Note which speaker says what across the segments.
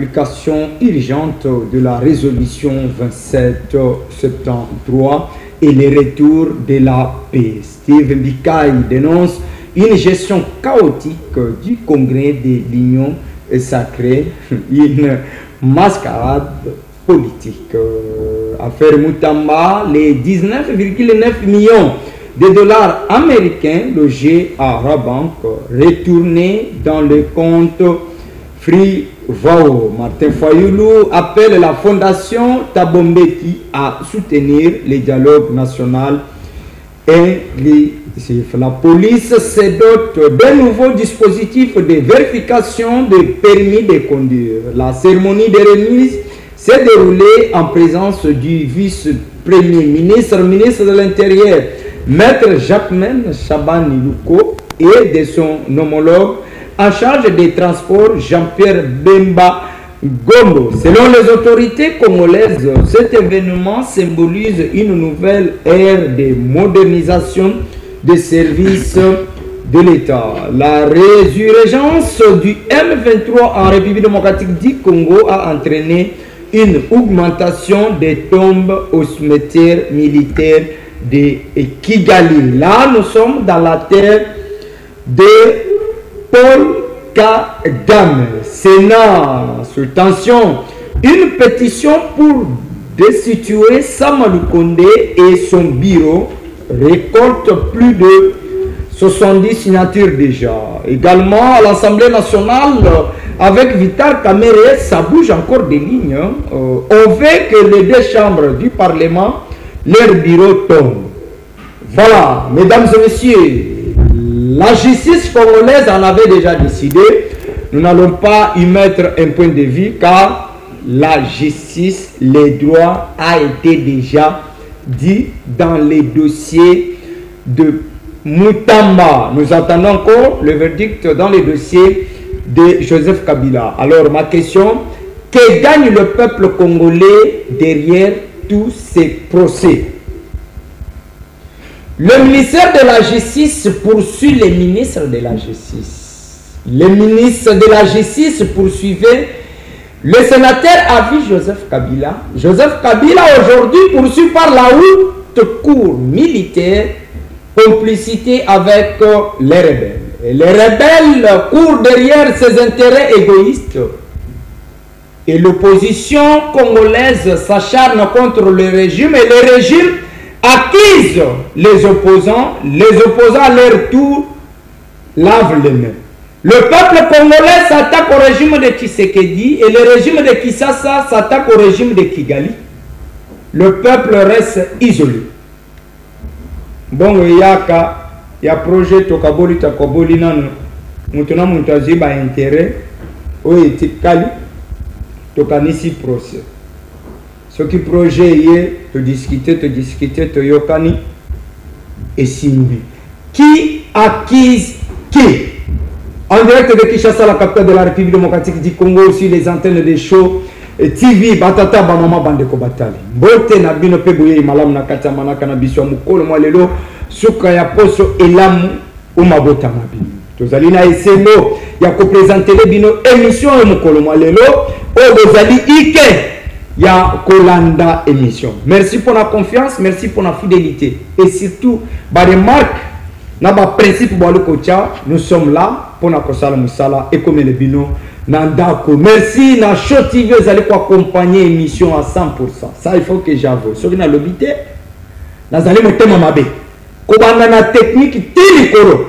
Speaker 1: l'application urgente de la résolution 2773 et le retour de la paix. Steve Mbikaï dénonce une gestion chaotique du congrès de l'Union sacrée, une mascarade politique. Affaire Moutamba, les 19,9 millions de dollars américains logés à Rabank retournés dans le compte Free-Vao. Martin Fayoulou appelle la fondation Tabombeki à soutenir le dialogue national inclusif. La police se dote d'un nouveau dispositif de vérification des permis de conduire. La cérémonie de remise s'est déroulée en présence du vice-premier ministre, ministre de l'Intérieur, Maître Jacquemain Chabani Louko, et de son homologue en charge des transports, Jean-Pierre Bemba Gombo. Selon les autorités congolaises, cet événement symbolise une nouvelle ère de modernisation des services de l'État. La résurgence du M23 en République démocratique du Congo a entraîné une augmentation des tombes au cimetière militaire de Kigali. Là, nous sommes dans la terre de Paul Kagame. Sénat sous tension. Une pétition pour destituer Samalou Kondé et son bureau récolte plus de 70 signatures déjà. Également à l'Assemblée nationale, avec Vital Kamerhe, ça bouge encore des lignes. On veut que les deux chambres du Parlement, leur bureau tombe. Voilà, mesdames et messieurs, la justice congolaise en avait déjà décidé. Nous n'allons pas y mettre un point de vue car la justice, les droits a été déjà dit dans les dossiers de Moutamba. Nous attendons encore le verdict dans les dossiers de Joseph Kabila. Alors ma question, que gagne le peuple congolais derrière tous ces procès? Le ministère de la Justice poursuit les ministres de la Justice. Les ministres de la Justice poursuivaient le sénateur à vie Joseph Kabila. Joseph Kabila aujourd'hui poursuit par la haute cour militaire complicité avec les rebelles. Et les rebelles courent derrière ses intérêts égoïstes. Et l'opposition congolaise s'acharne contre le régime et le régime accuse les opposants à leur tour lavent les mains. Le peuple congolais s'attaque au régime de Tshisekedi et le régime de Kinshasa s'attaque au régime de Kigali. Le peuple reste isolé. Bon, il y a projet Tokaboli Takaboli nan mutuna mutazi ba intérêt o etikali tokanisi procès. Ce qui projet est te discuter te yokani et simbi. Qui acquise qui? En direct de Kinshasa, la capitale de la République démocratique du Congo, aussi les antennes des shows TV Batata Bamama Bandeko Batali. Bote na bino pe boye malamu na kati ya manaka na biso mukolo mwa lelo suka ya poso elamu umabota mabino. Tozali na esengo ya ko présenter bino émission ya mukolo mwa lelo o bozali ike ya kolanda émission. Merci pour la confiance, merci pour la fidélité et surtout ba remarque na ba principe bo le kocha, nous sommes là pour na kosala musala et comme le bino Nandako. Merci na Show TV vous allez accompagner l'émission à 100%. Ça il faut que j'avoue. Ce qui n'a l'obité, nous allons mettre ma mabe. Kobanda na technique tilikoro.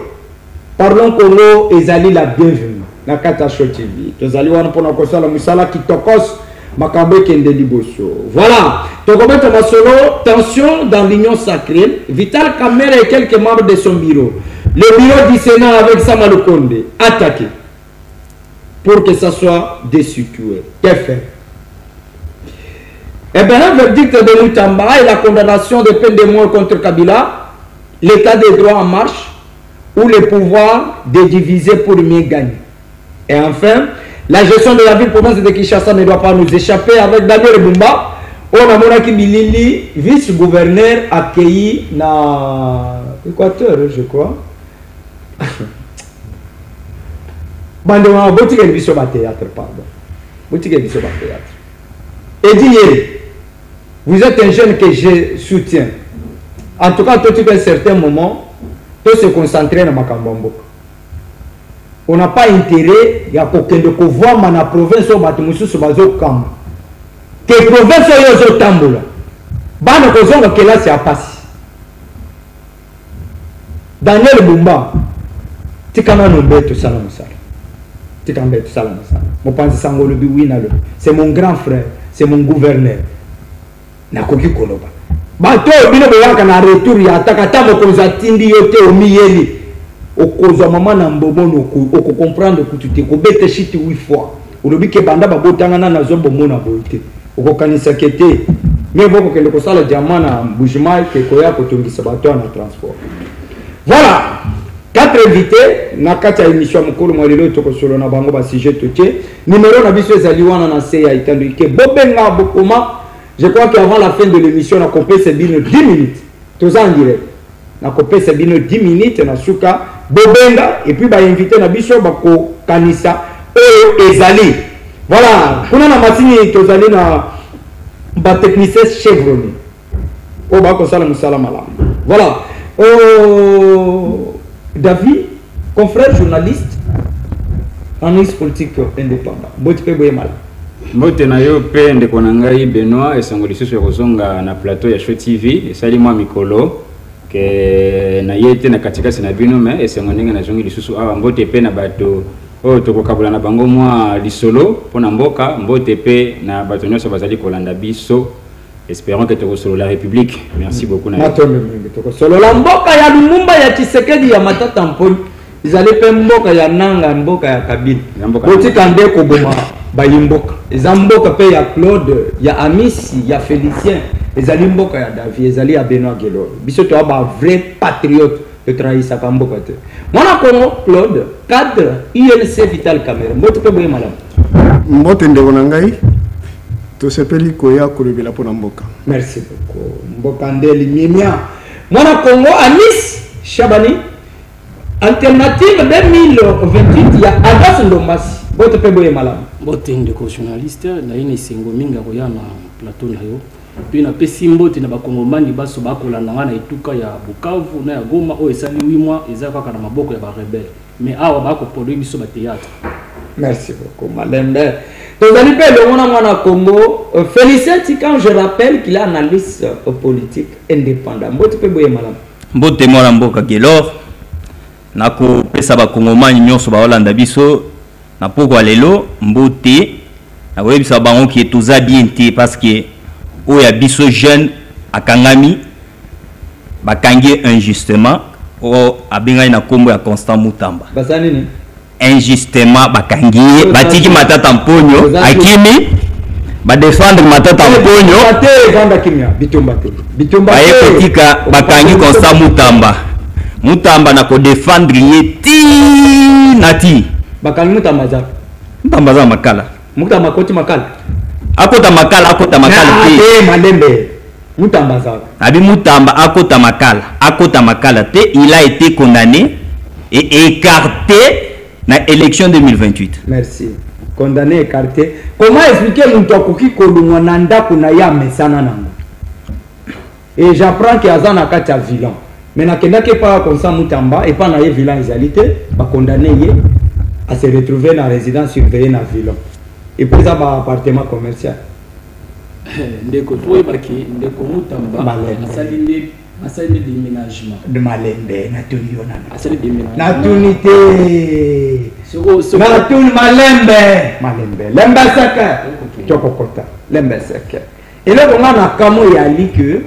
Speaker 1: Parlons Congo et zali la bienvenue. Na kata Show TV. Nous allons voir pour na kosala musala qui tokos makambe kende liboso. Voilà. Tokobeta masolo tension dans l'union sacrée. Vital Kamerhe et quelques membres de son bureau. Le bureau du Sénat avec Samalou Kondé attaqué. Pour que ça soit destitué. Qu'est fait? Eh bien, le verdict de Moutamba et la condamnation de peine de mort contre Kabila, l'état des droits en marche, ou le pouvoir de diviser pour mieux gagner. Et enfin, la gestion de la ville-province de Kinshasa ne doit pas nous échapper avec Daniel Bumba. On a Monaki Bilili, vice-gouverneur accueilli dans l'Équateur, je crois. Bandema botika biso ba théâtre pardon. Et dit, vous êtes un jeune que je soutiens. En tout cas, tout à un certain moment, tout se concentrer dans Makambambo. On n'a pas intérêt, il y a aucun de voir dans la province où Batumusu se base au camp. Que la province est au Tamboula. Bana kozonga que là c'est à passer. Daniel Bumba, tikana nombeto salam sala. Tikana nombeto salam sala. Mo pense sangolo bi winalo. C'est mon grand frère, c'est mon gouverneur. Na koki koloba. Bato bino bwaka na retour ya takata mo konzatindi yote omiyeli. Okoza mama na mbobono oko comprendre que tu te kobete shit 8 fois. Olobi ke banda babotanga na zobo mona boite. Oko kanisa kete. Mais vous que le constat le diamant na bougement que koya kotongisa bato na transport. Voilà. 4 invités na kati ya émission mukuru mwalelo toko solo na bango ba sujet toté. Numéro na biso ezali wana na se ya itandu ke bobenga bokoma. Je crois qu'avant la fin de l'émission na kopé c'est bien 10 minutes. Tous en direct. Na kopé c'est bien 10 minutes na suka bobenga et puis ba invité na biso bako kanisa ezali. Voilà, kuna na matini tozali na ba technicien chevronné. O ba ko sala musala malam. Voilà. David, confrère journaliste, analyste politique indépendant. Bote pe boye mala.
Speaker 2: Mbote na yo pe ndeko na ngai Benoît esango lisusu ya kozonga na plateau ya Show TV esali mwa mikolo ke na yete na katikasi na bino me esango ndenge na zongi lisusu awa mbote pe na bato oyo tokokabula na bango mwa lisolo mpona mboka mbote pe na bato nyonso bazali kolanda biso. Espérons que tu solo la République. Merci beaucoup.
Speaker 1: Solo la mboka ya Lumumba ya Tshisekedi ya Matata Mponi. Izali pe mboka ya Nanga mboka ya Kabila. Boti kande ko boma ba yimboka. Eza mboka pe ya Claude, ya Amisi, ya Félicien. Ezali mboka ya David, ezali ya Benoît Gelor. Biso to ba vrai patriote de trahisa ka mboka te. Mwana Congo Claude, cadre INC Vital Camera. Mbote pe boye malam.
Speaker 3: Mbote ndeko na ngai. Tosepeli koya kolobela pona mboka.
Speaker 1: Merci beaucoup. Mboka ndeli mimia. Mwana Congo Anis Chabani. Alternative 2028 ya Agas Ndombasi. Bote pe boye malam.
Speaker 4: Bote ndeko journaliste na ine sengo minga koya na plateau na yo. Puis na pesi mbote na bakongomani baso bakolanda na etuka ya Bukavu na ya Goma o esali 8 mois ezaka kana maboko ya ba rebelle. Mais awa bako produire biso ba théâtre.
Speaker 1: Merci beaucoup Malembe. Donc, le Congo, Félicien Tikan, je rappelle qu'il est analyste politique indépendant. Mbote pe boye malam.
Speaker 5: Mbote mwana mboka Gelor. Nako pesa ba kongomani nyonso ba Holanda biso na poko lelo mbote na webisa bango ki toza bien te parce que oya biso jeune akangami bakangi injustement o abenga na kombo ya Constant Mutamba.
Speaker 1: Basani ni
Speaker 5: injustement bakangi batiki Matata Mponyo akimi ba défendre Matata Mponyo
Speaker 1: vanda kimia bitumba
Speaker 5: baye kotika bakangi Constant Mutamba na ko défendre yeti nati
Speaker 1: bakangi Mutamba
Speaker 5: za makala
Speaker 1: Mutamba koti makala
Speaker 5: akota makala te
Speaker 1: Malembe Mutamba za
Speaker 5: abi Mutamba akota makala te. Il a été condamné et écarté na élection 2028.
Speaker 1: Merci. Condamné, écarté. Comment expliquer l'untokoki kolungwa nanda kuna ya mesana nango? Et j'apprends qu'il y a un cas de vilain. Mais na kenda ke pas comme ça Mutamba et pas na ye vilain exalité, ba condamné ye à se retrouver dans la résidence surveillée na vilain. Et puis ça ba appartement commercial.
Speaker 4: Ndeko toi baki ndeko Mutamba asali déménagement
Speaker 1: de Malembe na tuni yonana
Speaker 4: asali déménagement
Speaker 1: na tunité na tuni Malembe lembe saka tokokota lembe saka et là on a kamo yali que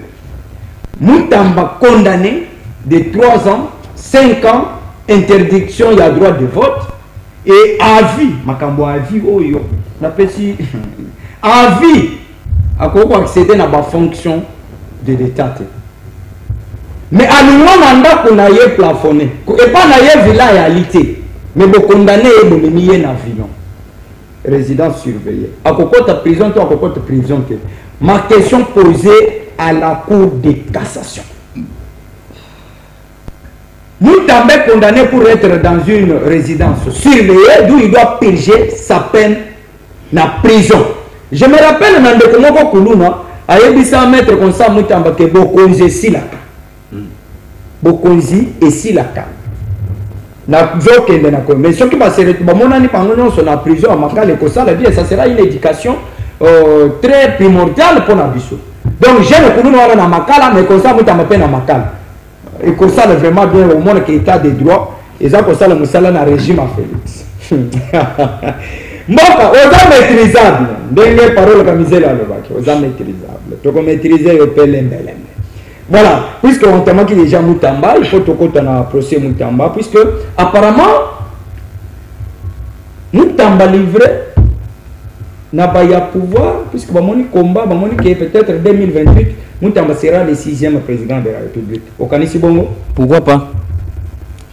Speaker 1: Mutamba condamné de 3 ans 5 ans interdiction il y a droit de vote et à vie makambo à vie oyo na pesi à vie à quoi accéder na ba fonction de l'état. Mais à nous, on a eu plafonné. Et pas na villa réalité. Mais vous condamné et vous mis en avion. Résidence surveillée. À quoi ta prison, toi, à quoi ta prison. Ma question posée à la Cour de cassation. Nous sommes condamnés pour être dans une résidence surveillée d'où il doit purger sa peine na prison. Je me rappelle dans le Congo Kuluna, a yebisa mettre comme ça Mutamba que Bokonzi silaka. Bokonzi et silaka. Na zokende na ko mais ce qui va se retrouver ni pangono sur la prison à Makala ko ça la vie ça sera une éducation très primordiale pour la biso. Donc jeune Kuluna na Makala mais comme ça Mutamba pe na Makala. Et comme ça vraiment bien au monde qui état de droit et ça comme ça le musala na régime à Félix. Mboka oza maîtrisable ndenge parole comme misela le bac oza maîtrisable to maîtriser le pelembele. Voilà, puisque on t'a manqué déjà Mutamba, il faut te compter dans le procès Mutamba, puisque apparemment Mutamba livré n'a pas eu pouvoir, puisque mon combat, peut-être 2028, Mutamba sera le 6e président de la République. Au Kanisi Bongo.
Speaker 5: Pourquoi pas?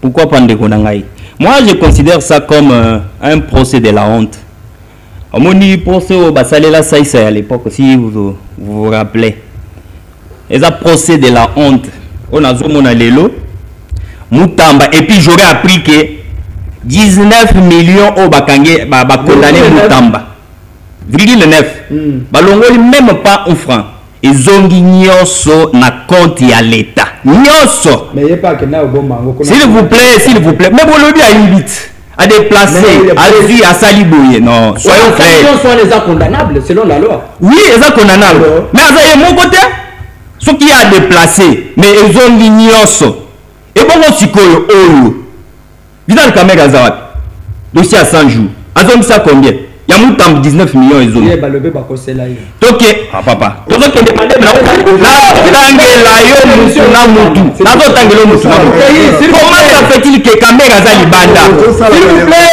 Speaker 5: Pourquoi pas Ndekonangaï? Moi, je considère ça comme un procès de la honte. On dit procès au Basalela Saïsa à l'époque, si vous vous rappelez. Et un procès de la honte. On a zoomé lelo Mutamba. Et puis j'aurais appris que 19 millions au Bakangé condamné Mutamba. Virgule 9. Balongoli même pas un franc. Ils ont dit nyoso na compte à l'État. Nyoso.
Speaker 1: Mais il n'y a pas que na oboma.
Speaker 5: S'il vous plaît, s'il vous plaît. Mais Bolobi a une bite. À déplacer, à dire, à salibouiller. Non, soyons clairs.
Speaker 1: Sont les condamnables selon la loi.
Speaker 5: Oui, ils sont condamnables. Mais à mon côté, ceux qui a déplacé, mais ils ont dit nyoso. Et bon, on s'y colle au. Vidal le caméra Zawad. Dossier à 100 jours. À zone ça combien? Il y a Mutamba 19 millions ils ont. Ok, ah papa. Tout ce qui est demandé, comment ça fait-il que caméra Zali Banda? S'il vous plaît,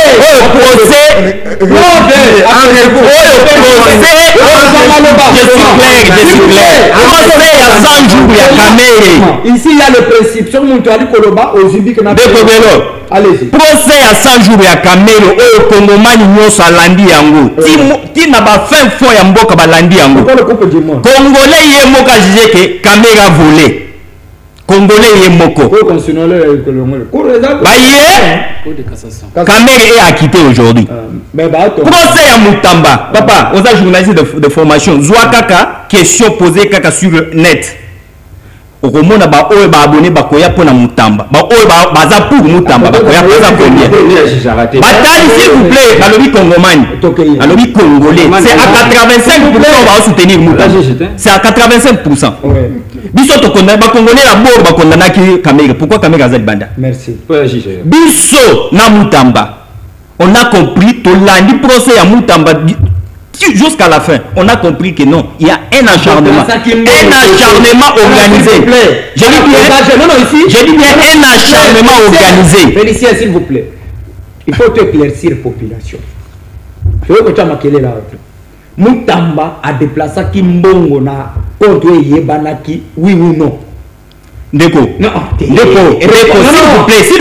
Speaker 1: ici il y a le principe sur mon toit du Koloba aux Zubik. Allez-y.
Speaker 5: Procès à 100 jours ya Kamero au Kongomani nyoso alandi yango. Ti na ba fin fond ya mboka balandi yango. Congolais ye moka jije ke Kamera volé. Congolais ye moko. Ba ye Kamera est acquitté aujourd'hui. Procès ya Mutamba. Papa, on a journaliste de formation. Zouakaka question posée kaka sur net. Au monde ba oyo ba abonné ba koya pona Mutamba ba oyo ba za pour Mutamba ba koya za combien batali s'il vous plaît dans le Congomani dans le Congolais c'est à 85% on va soutenir Mutamba c'est à 85%. Biso to condamné ba Congolais la bord ba condamné ki Kamera. Pourquoi Kamera za banda?
Speaker 1: Merci.
Speaker 5: Biso na Mutamba on a compris to landi procès à Mutamba jusqu'à la fin, on a compris que non, il y a un acharnement organisé. Je dis bien un acharnement organisé.
Speaker 1: Félicien, s'il vous plaît. Il faut éclaircir la population. Je veux que tu aies là. Mutamba a déplacé Kimbongo na contre Yebanaki, oui ou non?
Speaker 5: Ndeko, s'il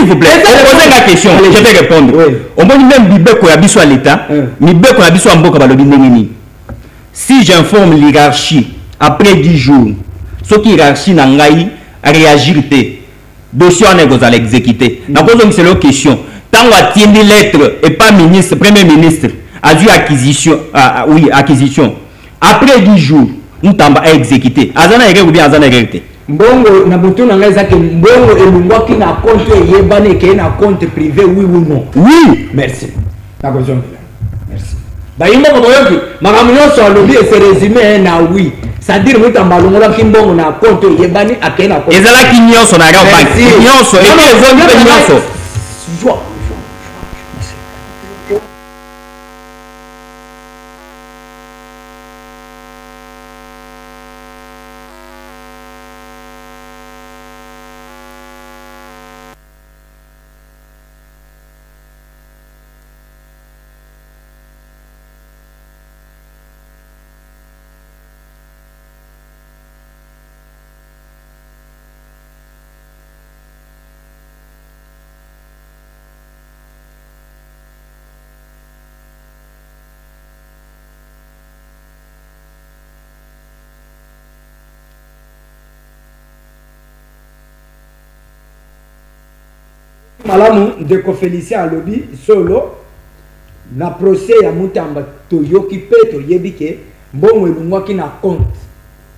Speaker 5: vous plaît, posez la question, je vais répondre. Au moins même Bibeko Yabiso à l'État, Bibeko Yabiso à Mboka Balobi Nengeni. Si j'informe l'hierarchie après 10 jours, ce qui hiérarchie n'angaï réagir, dossier en est à l'exécuter. Donc c'est leur question. Tant qu'on tient des lettres et pas ministre, premier ministre, a dû acquisition, oui acquisition. Après 10 jours, nous t'avons exécuté. Azana est ou bien Azana est
Speaker 1: Mbongo na butu na ngaza ke mbongo elungwaki na compte yebane ke na compte privé oui ou non?
Speaker 5: Oui.
Speaker 1: Merci. D'accord. Merci. Ba yimbo ko yoki magamunyo so alobi et se résumer na oui. C'est-à-dire Mutamba longola kimbongo na compte yebane akena compte.
Speaker 5: Ezala kinyoso na ga bank. Kinyoso et puis ezongi kinyoso.
Speaker 1: Joie. Malamu de Félicien à lobby solo na procès ya Mutamba toyoki pe toyebi ke mbongo elungwaki na compte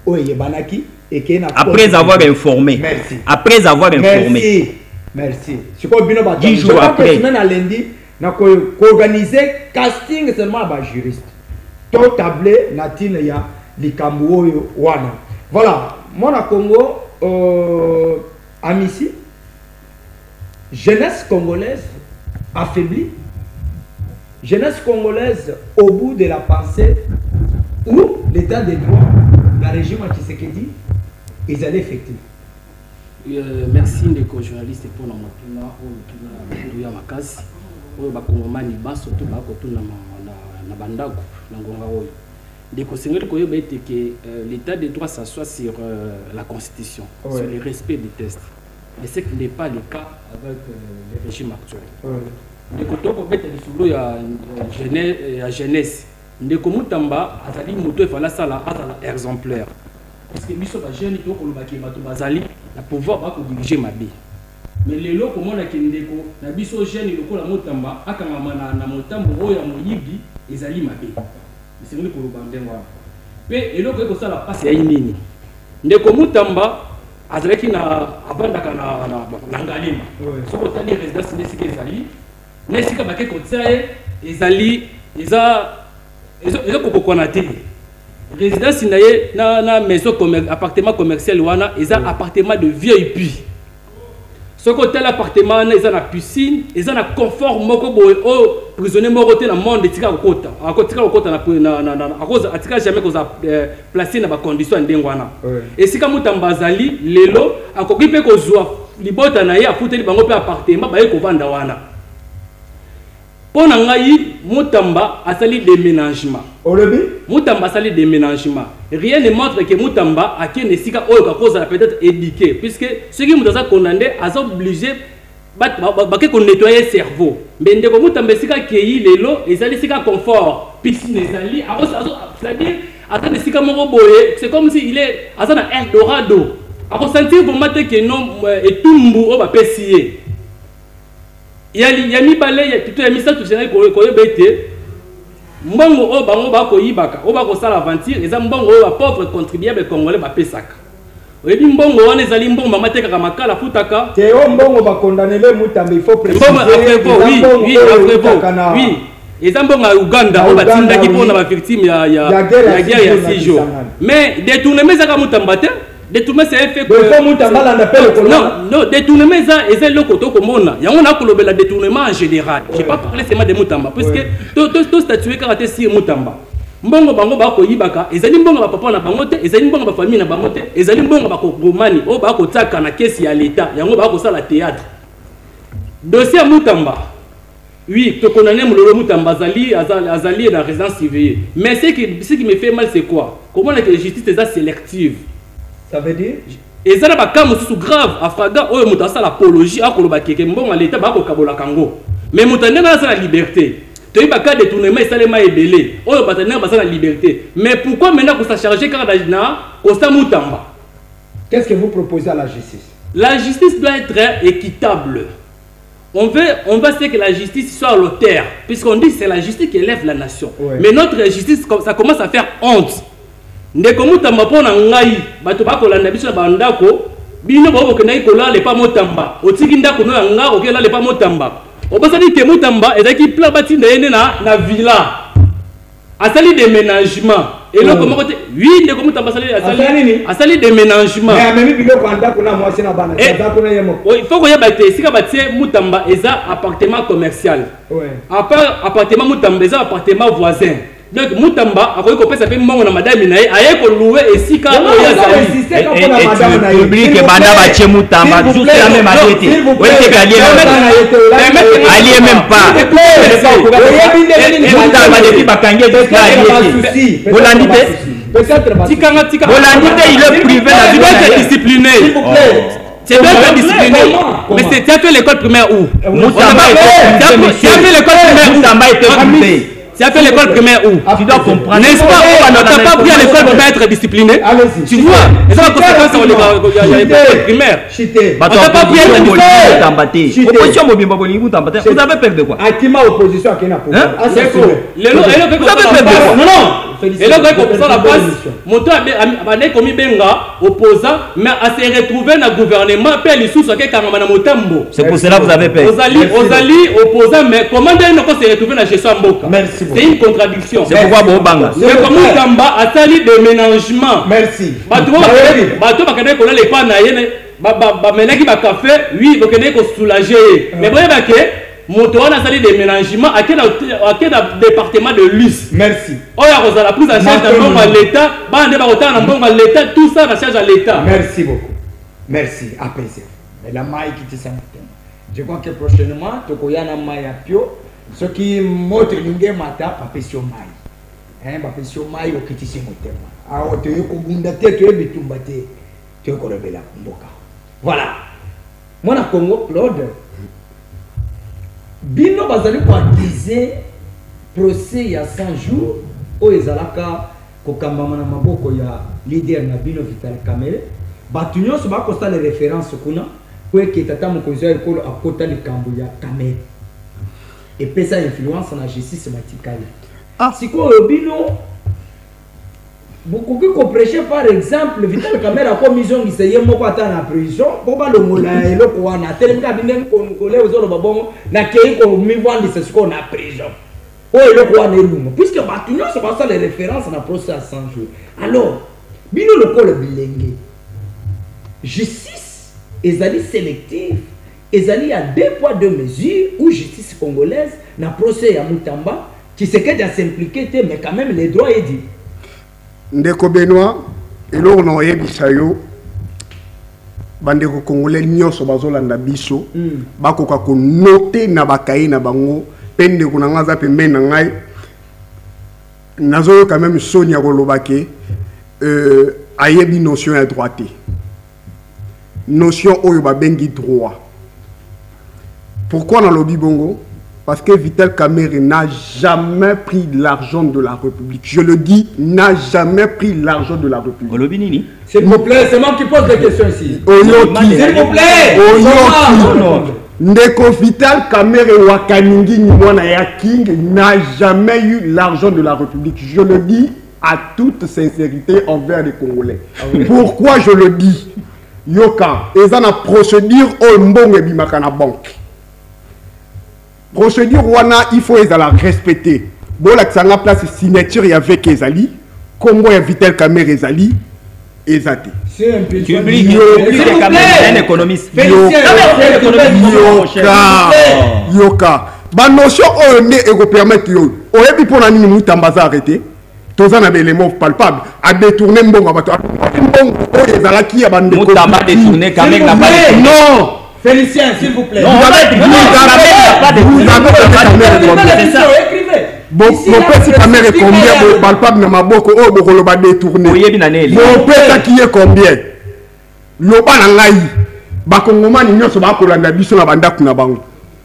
Speaker 1: oye banaki et que
Speaker 5: après avoir informé.
Speaker 1: Merci.
Speaker 5: Après avoir informé.
Speaker 1: Merci. Je crois bien que
Speaker 5: 10 jours après.
Speaker 1: Semaine à lundi, na ko organiser casting seulement ba juriste. Tout tablé natine ya likambo wana. Voilà, moi na Congo Amici, jeunesse congolaise affaiblie. Jeunesse congolaise au bout de la pensée où l'état des droits, le régime Tshisekedi, ils allaient effectifs.
Speaker 4: Merci ndeko journaliste pour na mapina o ya makasi oyo bakongomani baso to bakotuna na bandako na ngonga oyo ndeko sengeli koyeba ete que l'état des droits s'assoit sur la constitution, sur le respect des tests, mais ce qui n'est pas le cas avec le régime actuel. Ndeko toko beta lisolo ya jeunesse ndeko Mutamba azali moto efala sala azala exemplaire. Parce que biso ba jeune to ko lobaki bato bazali na pouvoir ba ko diriger mabe. Mais lelo ko mona kendeko na biso jeune lokola Mutamba akangama na motambo oyo ya moyibi ezali mabe. C'est ngeli ko lobandengwa. Pe eloko ko sala passe ya nini. Ndeko Mutamba azalaki na abandaka na ngalima. Soko tali résidence nesika ezali. Nesika bake ko tsaye ezali eza kokokona te. Résidence na maison appartement commercial wana eza appartement de VIP. Ce côté l'appartement na eza na piscine, eza na confort moko boy o prisonnier moko te na monde tika kokota. Akotika kokota na akoza atika jamais koza placer na ba condition ndengo wana. Et sika Mutamba zali lelo akoki pe kozwa libota na ye afuteli bango pe appartement ba ye ko vanda wana. Pona ngai Mutamba asali déménagement. Mutamba asali déménagement. Rien ne montre que Mutamba a qui nesika oyo ka cause peut-être éduqué puisque ceux qui Mutamba condamné a obligé ba ko nettoyer cerveau. Mais ndeko Mutamba sika kei lelo ezali sika confort. Piscine ezali c'est-à-dire attends sika moko boye c'est comme si il est azana Eldorado. A ressentir pour mater que non etumbu o ba pesier. Il y a mis balai, il y a tout mis ça tout ça ko bete mbongo o bango ba ko yibaka o ba ko sala aventure eza mbongo o ba pauvre contribuable congolais ba pesaka oyebi mbongo wana ezali mbongo mamate kaka makala futaka
Speaker 1: te o mbongo ba condamner le Mutamba il faut préciser
Speaker 4: oui eza mbongo ya Uganda o batindaki pona ba victime ya guerre ya 6 jours mais détournement ezaka Mutamba te détournement c'est fait que non détournement est le côté comme il y a on a colobé la détournement en général j'ai pas parlé seulement de Mutamba parce que tout statué karaté si Mutamba mbongo bango ba ko yibaka ezali mbongo ba papa na bango te ezali mbongo ba famille na bango te ezali mbongo ba ko gomani o ba ko tsaka na kesi ya l'état yango ba ko sala théâtre dossier Mutamba oui to condamné Mulolo Mutamba azali dans résidence surveillée mais ce qui me fait mal c'est quoi comment la justice est sélective.
Speaker 1: Ça veut dire
Speaker 4: et ça n'a pas cas sous grave afraga oyo muta sala apologie akoloba keke mbongo l'état ba ko kabola kango mais mutande na la liberté to iba ka détournement salema ebelé oyo batana ba la liberté mais pourquoi maintenant qu'on s'acharger car na Costa Mutamba.
Speaker 1: Qu'est-ce que vous proposez à la justice? La
Speaker 4: justice doit être équitable. On veut que la justice soit à l'auteur puisqu'on dit que c'est la justice qui élève la nation. Mais notre justice ça commence à faire honte. Ndeko Mutamba pona ngai bato bakolanda biso na bandako bino babo kenai kola le pa Mutamba otiki ndako no nga okela le pa Mutamba obasali ke Mutamba ezaki plan batinda yene na villa asali déménagement et là comment oui ndeko Mutamba asali déménagement
Speaker 1: mais même biloko ndako na mwasi na bana ndako na yemo
Speaker 4: il faut ko yeba te sika batie Mutamba eza appartement commercial appartement Mutamba eza appartement voisin. Donc Mutamba a ko pesa pe mbongo na madame na ye aye ko louer esika o ya zali
Speaker 5: et public banda ba che Mutamba juste la même adresse oui c'est allié même pas Mutamba depuis bakange jusqu'à Bolandité Bolandité il est privé
Speaker 4: la vie discipliné s'il vous plaît. C'est bien discipliné. Mais tu as fait l'école primaire où?
Speaker 5: Mutamba
Speaker 4: tu as fait l'école primaire où?
Speaker 5: Mutamba était privé.
Speaker 4: Tu as fait l'école primaire où?
Speaker 5: Tu dois comprendre.
Speaker 4: N'est-ce pas? On n'a pas pris à l'école pour être discipliné.
Speaker 1: Allez-y.
Speaker 4: Tu vois? Et ça, la conséquence, il y a l'école primaire. On n'a pas pris à être discipliné.
Speaker 5: Opposition mobimba bolingo tambaté. Vous avez peur de quoi?
Speaker 1: Akima opposition à Kena Pouvoir.
Speaker 4: Ah, c'est faux. Vous avez peur de quoi? Non, non. Et là, comme ça, la base, mon toit a commis benga opposant, mais à se retrouver dans le gouvernement, puis les sous-soins qui sont dans Motambo.
Speaker 5: C'est pour cela que vous avez peur.
Speaker 4: Aux alliés opposants, mais comment ils ne peuvent se retrouver dans la gestion Mboka?
Speaker 1: Merci.
Speaker 4: C'est une contradiction.
Speaker 5: C'est pourquoi vous banga.
Speaker 4: C'est comme Moutamba a sali déménagement.
Speaker 1: Merci.
Speaker 4: Bateau, bakane kola les pas naïe, menaki ba café, oui, bakane ko soulager. Mais voyez ba que moto a sali déménagement à quel département de Lys.
Speaker 1: Merci.
Speaker 4: Oh ya rosa la prise en charge dans l'État, bande ba autant dans l'État, tout ça la charge à l'État.
Speaker 1: Merci beaucoup. Merci. Apaisez. Mais la maille qui te sent. Je crois que prochainement, tokoyana maille à pio, ce qui montre l'ingé mata papesio maille. Papesio maille au kitisi motema. Ah, tu es kobunda te, tu es bitumbate, tu es korobela mboka. Voilà. Moi na Congo Claude. Bino bazali ko accuser procès il y a 100 jours au ezalaka kokambama na maboko ya leader na bino Vital Kamerhe. Batunyo so ba constat les références kuna pour que tata mokonzi ya ekolo akota likambo ya Kamerhe. Et pesa influence na justice matikali. Ah, siko bino beaucoup qui prêcher par exemple Vital Kamerhe a commission qui seye moko ata na prison ko ba longola eloko wana telemika binen kongolais ozolo babongo na kei ko mi vandi c'est ce qu'on a prison. Oh eloko wana elungo puisque batunyo so ba ça les références na procès à 100 jours. Alors bino lokolo bilenge justice ezali sélective ezali à 2 poids 2 mesures où justice congolaise na procès ya Mutamba qui se qu'elle a s'impliquer mais quand même les droits est dit.
Speaker 3: Ndeko Benoît eloko na oyebisa yo bandeko congolais nyonso bazolanda biso bakoka ko noter na bakaye na bango pende ko nanga za pembeni na ngai nazo quand même Sonia kolobake ayebi notion ya droite notion oyo ba bengi droit. Pourquoi dans lobby bongo? Parce que Vital Kamerhe n'a jamais pris l'argent de la République. Je le dis, n'a jamais pris l'argent de la République.
Speaker 1: S'il vous plaît, c'est moi qui pose des questions ici.
Speaker 3: S'il vous plaît. Ndeko Vital Kamerhe Wakaningi Nimwana ya King n'a jamais eu l'argent de la République. Je le dis à toute sincérité envers les Congolais. Pourquoi je le dis? Yoka, ils ont une procédure au mbongo et bimakana banque. Procédure wana il faut les respecter. Bon là que ça na place signature il y avait Kezali, Congo ya Vital Kamerhe Ezali, Ezate.
Speaker 1: C'est un peu.
Speaker 5: Tu oublies un économiste.
Speaker 3: Yoka. Ba notion o ne ego permettre yo. Oyebi pona nini Mutamba za arrêté. Toza na éléments palpables à détourner mbongo bato. Mbongo o ezala ki ya bande ko.
Speaker 5: Mutamba détourner Kamerhe n'a pas.
Speaker 3: Non.
Speaker 1: Félicien, s'il vous plaît.
Speaker 3: Vous avez mon petit Kamerhe est combien? Palpable na maboko o bokolo ba détourner. Mon petit qui est combien? Loba na ngai. Ba kongomani nyonso ba kolanda biso na banda kuna bango.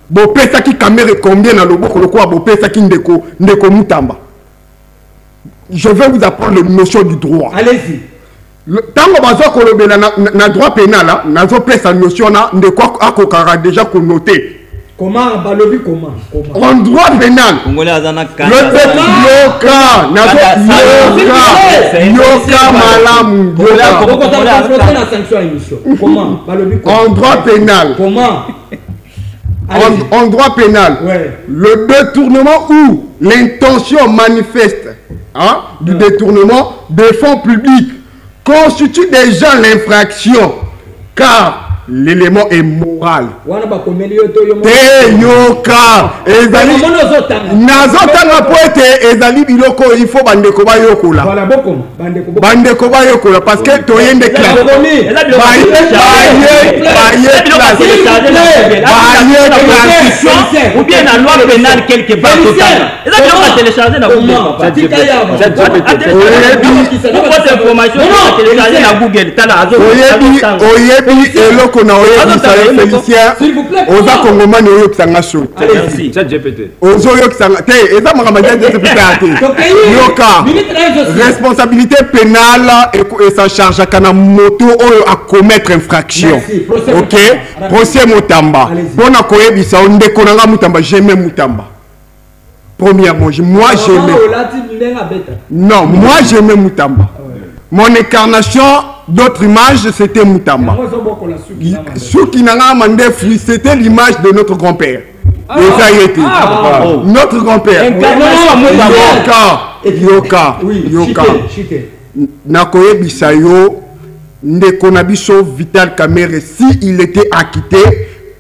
Speaker 3: Bo pesa ki Kamerhe combien na loboko lokwa bo pesa ki ndeko Mutamba. Je vais vous apprendre la notion du droit.
Speaker 1: Allez-y.
Speaker 3: Tango bazo kolobela na droit pénal là, nazo pesa notion na ndeko akokara déjà connoté.
Speaker 1: Comment balobi comment?
Speaker 3: En droit pénal.
Speaker 5: Congolais azana
Speaker 3: yoka malamu.
Speaker 1: Comment balobi comment?
Speaker 3: En droit pénal.
Speaker 1: Comment?
Speaker 3: En droit pénal,
Speaker 1: ouais.
Speaker 3: Le détournement ou l'intention manifeste du détournement des fonds publics constitue déjà l'infraction car l'élément est moral. Nazotanga poete ezali biloko il faut bandeko bayokola. Bandeko bayokola parce que toyende classe.
Speaker 5: Ou bien la loi pénale quelque part. Est-ce que on va télécharger dans Google? Oyebi eloko
Speaker 3: eloko na oyebisa Félicien oza kongomani oyokisanga so
Speaker 2: Merci. Chat GPT.
Speaker 3: ozoyokisanga te eza makambo ya GPT te yoka responsabilité pénale et ça charge kana moto oyo à commettre infraction. OK, procès Mutamba bona koyebisa ndeko nanga Mutamba j'aime Mutamba. Premièrement, moi j'aimais. Non, moi j'aimais Mutamba. Mon incarnation d'autres images, c'était Mutamba. C'était l'image de notre grand-père. Notre grand-père. Yoka. Nakoye Bisayo, Ndekonabiso Vital Kamerhe, si il était acquitté,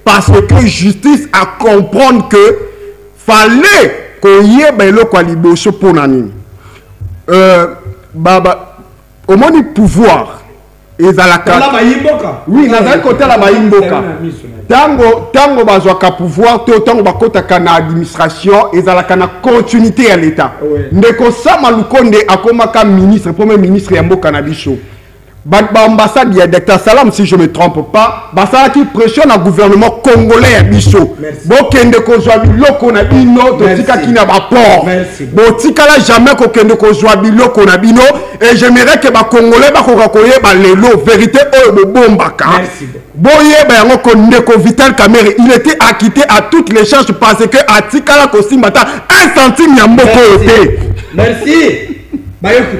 Speaker 3: parce que justice a comprendre que fallait qu'on y ait le qualiboso pour nani. Baba. Au moins du pouvoir et à la carte. Oui, dans un côté la maïmboka. Tango bazwaka pouvoir, tango bakota kana administration et à la kana continuité à l'état. Ndeko Sama Lukonde akomaka ministre, premier ministre ya mboka na biso. Ambassade ya Dr Salam, si je ne me trompe pas, basala qui pressionne le gouvernement congolais à biso. Bokende kozwa biloko na bino, totika ki na ba port. Botika la jamais ko kende kozwa biloko na bino et j'aimerais que ba congolais ba kokoye ba lelo vérité o bombaka. Boye ba yango ko ndeko Vital Kamerhe, il était acquitté à toutes les charges parce que atika la kosimbata 1 centime ya mboko yote.
Speaker 1: Merci. Bayoku.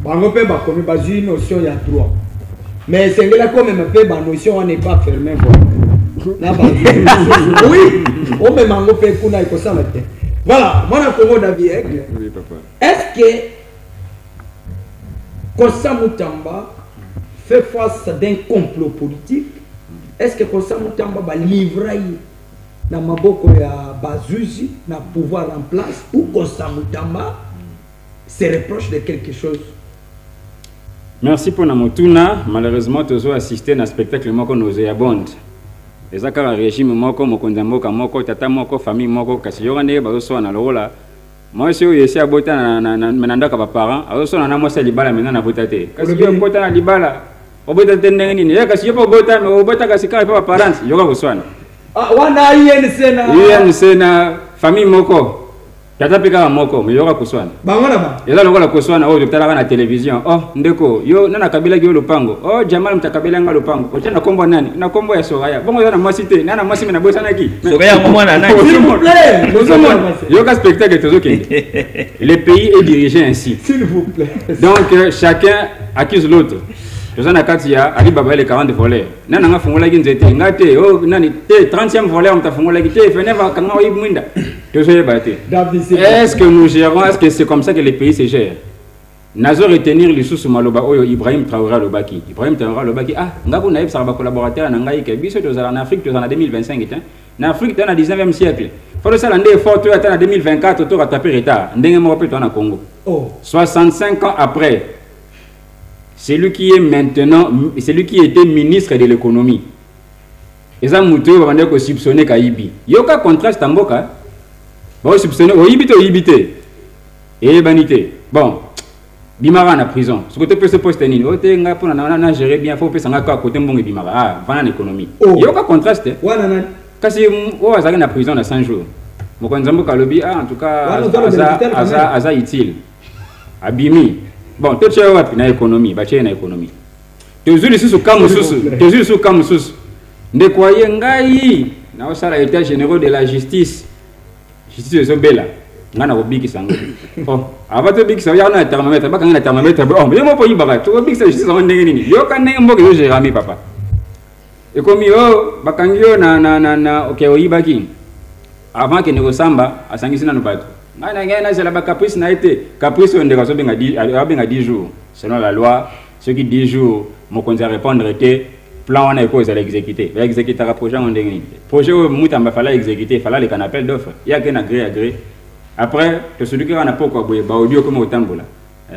Speaker 1: Bango pe ba komi ba une notion ya droit. Mais c'est là comme même pe ba notion on n'est pas fermé là ba. Oui, on me mango pe kuna iko ça matin. Voilà, moi na Congo David. Oui papa. Est-ce que Kossa Mutamba fait face d'un complot politique? Est-ce que Kossa Mutamba va livrer na maboko ya Bazuzi na pouvoir en place ou Kossa Mutamba se reproche de quelque chose?
Speaker 2: Merci pour Namotuna. Malheureusement, tu as assisté à un spectacle moko nous abonde. Les accords régime moko mokonda moko tata moko famille moko kasi yorane bazo na lola. Moi si yesi abota na menandaka ba parents, azo na moi c'est libala maintenant na botate. Kasi yo bota na libala. Obota tendenge nini? Ya kasi yo bota mais obota kasi ka pa parents, yoka boswana.
Speaker 1: Ah wana INC
Speaker 2: na famille moko. Tata pika moko mais yoka kuswana.
Speaker 1: Bangona ba.
Speaker 2: Eza lokola kuswana o docteur na télévision. Oh ndeko yo nana kabila ki lupango. Oh jamal mtakabila nga lupango. Ocha na kombo nani? Na kombo ya Soraya. Bongo na mwasite, nana mwasi na bosana ki.
Speaker 5: Soraya mwana nani?
Speaker 1: S'il vous plaît.
Speaker 2: Yoka spectacle tozokende. Le pays est dirigé ainsi.
Speaker 1: S'il vous plaît.
Speaker 2: Donc chacun accuse l'autre. Tozana katia ali baba les 40 voleurs. Nana nga fungola ki nzete ngate oh nani te 30e voleur mtafungola ki te feneva kanga oyibwinda. Est-ce que nous gérons, est-ce que c'est comme ça que les pays se gèrent? Nazo retenir les sous maloba oyo Ibrahim Traoré Lobaki. Ibrahim Traoré Lobaki ah ngabu naib sarba collaborateur na ngai ke biso to en Afrique to en 2025 hein. Na Afrique dans le 19e siècle. Faut ça l'année fort to en 2024 to rattraper retard. Ndenge mo pe to na Congo. Oh. 65 ans après. Celui qui est maintenant celui qui était ministre de l'économie. Eza muto ba bande ko soupçonner Kaibi. Yoka contraste mboka. Bon, soupçonner, oyibite. Et banité. Bon, Bimara en prison. Ce côté peut se poster ni. Ote nga pour na gérer bien, faut pesa nga côté mbongi Bimara. Ah, vana l'économie. Il y a aucun contraste.
Speaker 1: Wana
Speaker 2: kasi o azaka na prison na 100 jours. Mokonzambo kalobi ah en tout cas aza utile. Abimi. Bon, tout ça wapi na économie, ba na économie. Tozuli susu kamususu. Ndekwaye ngai na osala état généraux de la justice. Justice de bela ngana ko biki sango oh abato biki sa yana thermomètre ba kanga thermomètre oh mais mo po yibaka to biki sa justice on ndenge nini yo kan ndenge mboke yo gérami papa e komi yo bakangio na okay oyibaki avant que ne resamba asangisi na bato ngana c'est la caprice na été caprice on ndeka so benga 10 jours selon la loi ceux qui 10 jours mo konza répondre était plan on a cause à l'exécuter. L'exécuter un projet en dernier. Projet où Moutamba fallait exécuter, fallait les canapés d'offres. Il y a qu'un agré. Après, celui qui en a pas quoi, bah audio comme au tambola.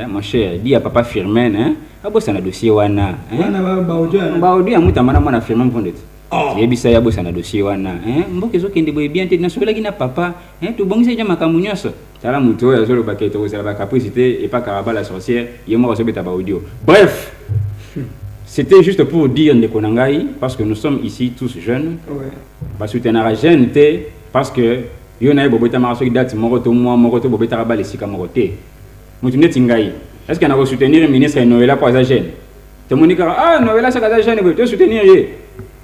Speaker 2: Mon cher, dis à papa Firmin, hein. Ah bon, ça n'a dossier wana. Bah audio à Moutamba na Firmin pour net. Et puis ça y a bossé na dossier wana. Hein. Mboke zo kende boye bien te na sola kina papa. Hein. Tu bon c'est déjà makamunyoso. Ça la muto ya zo le baketo, c'est la capacité et pas caraba la sorcière. Yemo reçoit ta ba audio. Bref. c'était juste pour dire Ndekonangai, parce que nous sommes ici tous jeunes. Parce que tu es jeune, parce que il y a des gens qui datent moroto moi moroto bobeta rabal ici comme moroté. Moutuné tingai. Est-ce qu'on a soutenir le ministre Noëlla pour les jeunes? Tout le monde dit ah Noëlla c'est les jeunes, tu soutenir rien.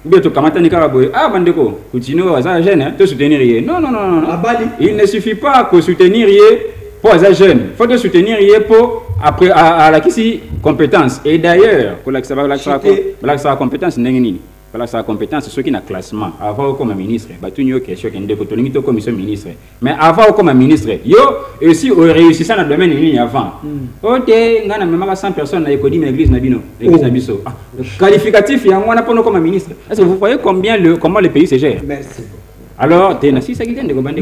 Speaker 2: Bien tu kamata ni karaboy ah bandeko, continue à jeunes, tu soutenir rien. Non. Il ne suffit pas que soutenir rien pour les jeunes. Il faut te soutenir rien pour après à la compétence. Et d'ailleurs pour la compétence n'engini. Voilà sa compétence, ceux qui ont classement, avant comme ministre, une question qui est comme ministre. Mais avant comme ministre, yo aussi réussi ça dans le domaine de avant. Ok, on a même 100 personnes dans l'église Nabino, l'église Nabiso. Qualificatif, il y a un peu comme ministre. Est-ce que vous voyez comment le pays se gère?
Speaker 1: Merci.
Speaker 2: Alors, tu as 6 quelqu'un de commander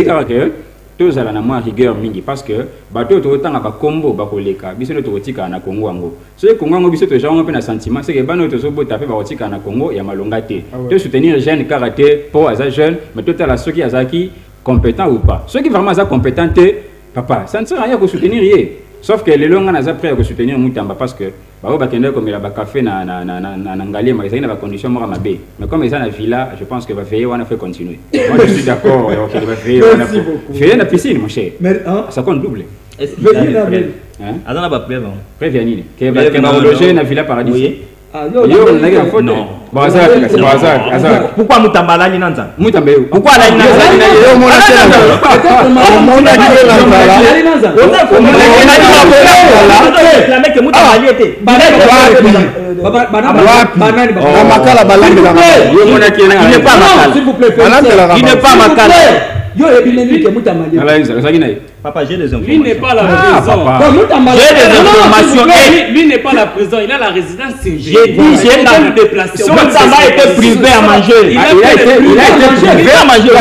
Speaker 2: quoi? Tous à la moins rigueur mingi parce que bateau to tanga ba combo ba koleka biso to tika na Congo ango so Congo ango biso to jango pe na sentiment c'est que bano to so bota pe ba tika na Congo ya malonga te to soutenir jeune karaté pour as jeune mais tout à la ceux qui azaki compétent ou pas ceux qui vraiment za compétent papa ça ne sert à rien de soutenir yé sauf que les longs na za prêt à soutenir Mutamba parce que ba ba kende comme la ba café na ngali mais ça na ba condition mora mabe mais comme ça na villa je pense que va veiller on a fait continuer moi je suis d'accord OK va veiller on a fait na piscine mon cher ça compte double
Speaker 5: venir là adana ba preuve
Speaker 2: nini que va loger na villa paradis yo na photo non
Speaker 5: pourquoi Mutamba la nanza
Speaker 2: Mutamba
Speaker 5: pourquoi la nanza
Speaker 3: yo
Speaker 5: papa, j'ai des informations.
Speaker 4: Lui n'est pas la président.
Speaker 5: J'ai des informations.
Speaker 4: Lui n'est pas la président, il a la résidence.
Speaker 5: J'ai dit, j'ai un déplacement. Son tabac était privé à manger.
Speaker 2: Il a été privé à manger.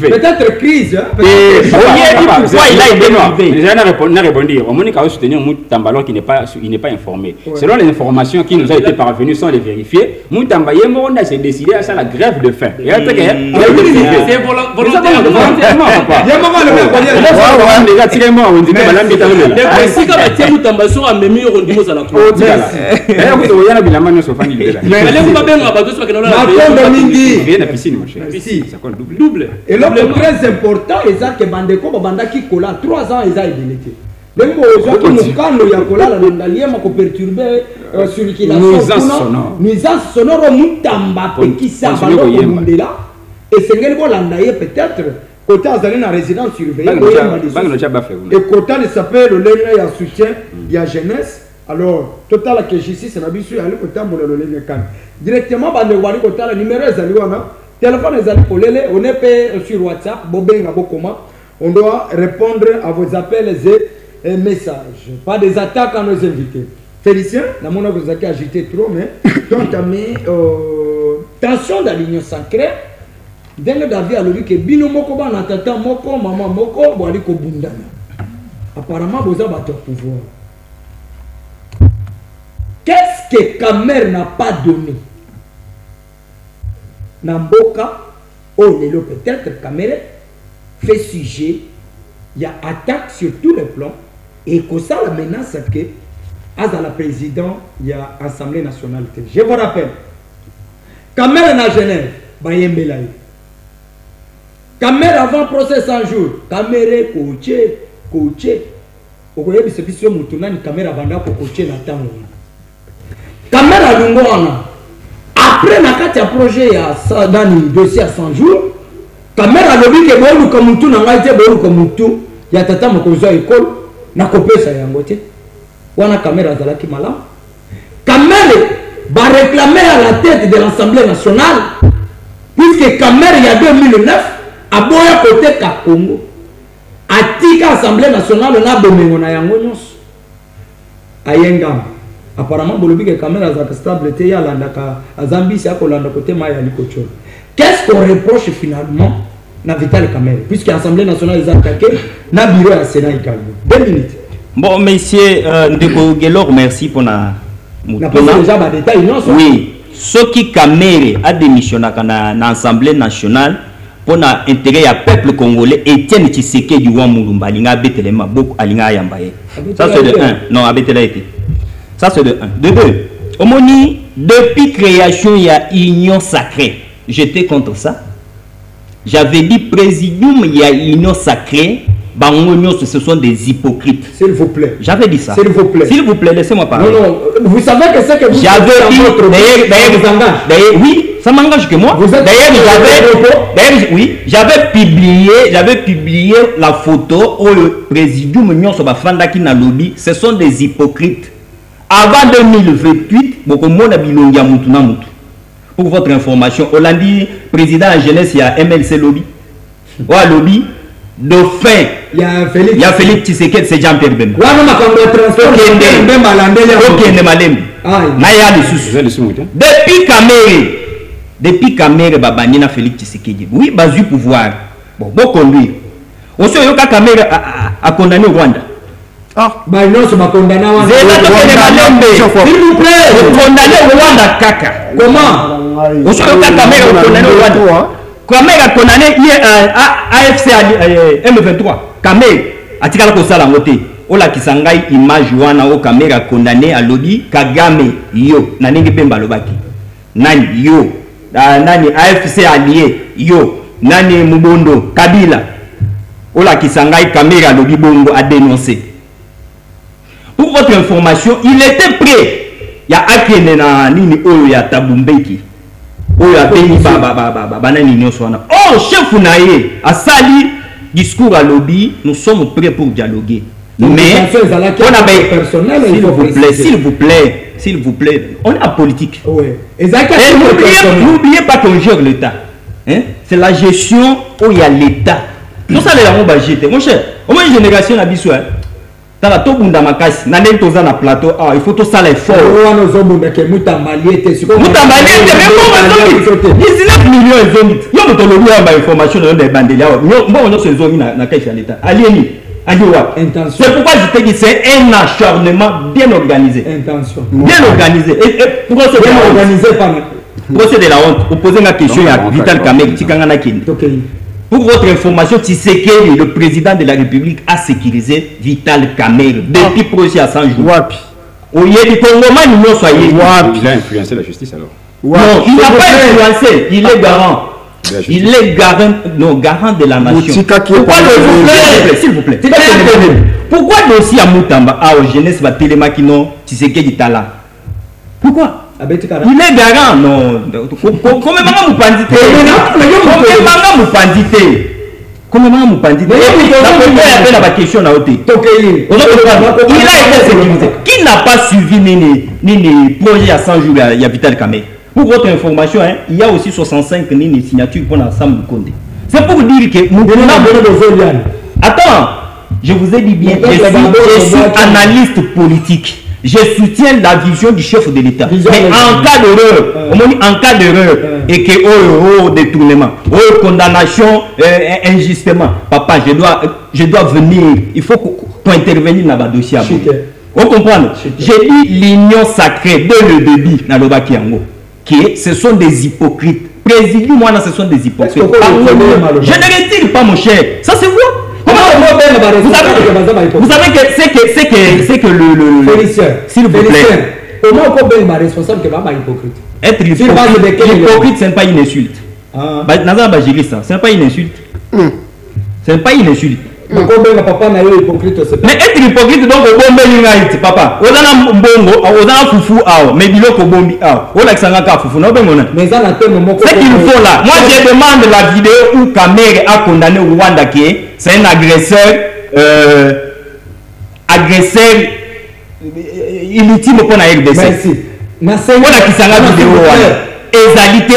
Speaker 1: Peut-être crise.
Speaker 5: Pourquoi il a été privé?
Speaker 2: Déjà, on a répondu. On a soutenir Moutamba alors qu'il n'est pas informé. Selon les informations qui nous ont été parvenues sans les vérifier, Moutamba s'est décidé à faire la grève de faim.
Speaker 4: C'est volontairement.
Speaker 1: Double. Et l'autre très important, c'est que Bandeko Bandaki Kola 3 ans ils ont habilité. Les mots qui nous calment ya Kola la ndalier mako perturber circulation. Nuisance sonore Mutamba Pekisa Bandeko Mundela et Sengel Bolandaye peut-être côté azali na résidence surveillée et côté il s'appelle le lien ya soutien ya jeunesse alors total que justice na biso ali côté mon le lien kan directement bande wali côté la numéro ezali wana téléphone ezali polele on est sur WhatsApp bobenga bokoma on doit répondre à vos appels et messages pas des attaques à nos invités Félicien la mona vous avez agité trop mais donc ami tension dans l'union sacrée. Denge David a dit que bino moko ba na tata moko maman moko boali ko bundana. Apparemment vous avez votre pouvoir. Qu'est-ce que Kamer n'a pas donné? Namboka oh lelo peut-être Kamer fait sujet, il y a attaque sur tous les plans et que ça la menace que à la président il y a Assemblée nationale. Je vous rappelle. Kamer na Genève ba yembelaye. Caméra avant procès 100 jours. Caméra coaché. Okoye bisebiso mutuna ni caméra banda ko coaché na tango. Caméra lungoana. Après na kati ya projet ya dans le dossier à 100 jours, caméra lobi ke bolu ko mutu na ngai te bolu ko mutu ya tata mokozo école na kopesa yango te. Wana caméra zalaki malam. Caméra va réclamer à la tête de l'Assemblée nationale puisque caméra il y a 2009 aboya côté ka Congo atika Assemblée nationale na bomengo na yango nyos ayenga apparemment bolobi que caméra za stable te ya landa ka azambisi akolanda côté maya likocho. Qu'est-ce qu'on reproche finalement na Vital Kamerhe puisque l'Assemblée nationale les a attaqué na bureau ya Sénat également 2 minutes.
Speaker 5: Bon messieurs Ndeko Gelor merci pour na
Speaker 1: déjà ba détail non
Speaker 5: oui ce qui Kamerhe a démissionné dans l'Assemblée nationale pour l'intérêt du peuple congolais. Etienne Tshisekedi du Wamulumba alinga betelema beaucoup alinga yambaye. Ça c'est le 1. Non, abetela été. Ça, c'est de 1. De 2, Omoni, depuis création, il y a union sacrée. J'étais contre ça. J'avais dit présidium, il y a union sacrée. Ce sont des hypocrites.
Speaker 1: S'il vous plaît.
Speaker 5: J'avais dit ça.
Speaker 1: S'il vous plaît.
Speaker 5: S'il vous plaît, laissez-moi parler.
Speaker 1: Non, non, vous savez que c'est que vous
Speaker 5: j'avais dit, d'ailleurs, oui, ça m'engage que moi. J'avais publié la photo où le présidium Union Sobafanda qui n'a lobby, ce sont des hypocrites. Avant 2028, beaucoup de monde pour votre information, Hollandi, président de la jeunesse, il y a MLC lobby. Ouais, lobby. Dauphin, il y a Félix Tshisekedi, c'est Jean-Pierre Bemba. Depuis Kamere, Babanina Félix Tshisekedi. Oui, basu pouvoir. Bon, conduire. On se yoka Kamere a condamné au Rwanda.
Speaker 1: Ah, bah non, c'est ma condamné au Rwanda.
Speaker 5: S'il vous plaît, condamné au Rwanda, caca. Comment? On se yoka Kamere condamné au Rwanda. Kamere a condamné AFC M23. Kamere a tiré la cosa la moté. Ola Kisangai image wana o Kamere a condamné à lobby Kagame yo naningi Bemba lobaki. Nani yo nani AFC allié yo nani Mubondo Kabila. Ola Kisangai Kamere a lobby bongo a dénoncé. Pour votre information, il était prêt. Il y a Akene na nini oyo ya Tabumbeki. Oh, chef Naye, à Sali, discours à lobby, nous sommes prêts pour dialoguer. Mais, s'il vous plaît, on est en politique. N'oubliez pas qu'on gère l'État. Hein? C'est la gestion où il y a l'État. Tout ça, mon cher, au moins une génération à Bissou. Tala to bunda makasi na ndenge toza na plateau il faut to sala effort
Speaker 1: wana zobunda ke mutambaliete siko
Speaker 5: mutambaliete mais 19 millions ezongi yo to lobi ya information de bandeli awa mbongo nyonso ezongi na caisse ya l'état alieni adiwa intention. C'est pourquoi je te dis c'est un acharnement bien organisé, bien organisé et pourquoi c'est bien organisé par procès de la honte opposer la question à Vital Kamerhe tikanga na kindi. Pour votre information, Tshisekedi, le président de la République, a sécurisé Vital Kamerhe depuis procès à 100 jours. Wapi. Il
Speaker 2: a influencé la justice alors.
Speaker 5: Non, il n'a pas influencé, il est garant. Il est garant de la nation. Pourquoi s'il vous plaît, pourquoi dossier à Moutamba, à jeunesse, va télémakino, Tshisekedi Tala? Pourquoi? Il est garant, non. Comment vous panditez? Comment vous panditez? La question là. Il a été sécurisé. Qui n'a pas suivi les projets à 100 jours? Il y a Vital Kamerhe. Pour votre information, il y a aussi 65 signatures pour l'ensemble du Condé. C'est pour dire que nous attends, je vous ai dit bien, je suis analyste politique. Je soutiens la vision du chef de l'État. Mais en cas d'erreur, et que détournement, condamnation injustement, papa, je dois venir. Il faut qu'on intervienne dans le dossier. Vous comprenez? J'ai dit l'union sacrée de le débit dans le Bakiango. Ce sont des hypocrites. Président, moi, ce sont des hypocrites. Je ne retire pas, mon cher. Ça, c'est vous. Vous savez que c'est que le s'il vous plaît.
Speaker 1: Comment on peut être responsable que pas hypocrite?
Speaker 5: Être hypocrite, ce n'est pas une insulte. Ce n'est pas une insulte. Ce n'est pas une insulte.
Speaker 1: Mais être
Speaker 5: hypocrite, donc au bon papa. On a bongo, on a foufou, mais biloko bombi, on a foufou, non, mais ce qu'il faut là, moi je demande la vidéo où Kamerhe a condamné Rwanda qui est, c'est un agresseur illégitime pour la RDC. Merci. On a qui s'en a vidéo. Égalité,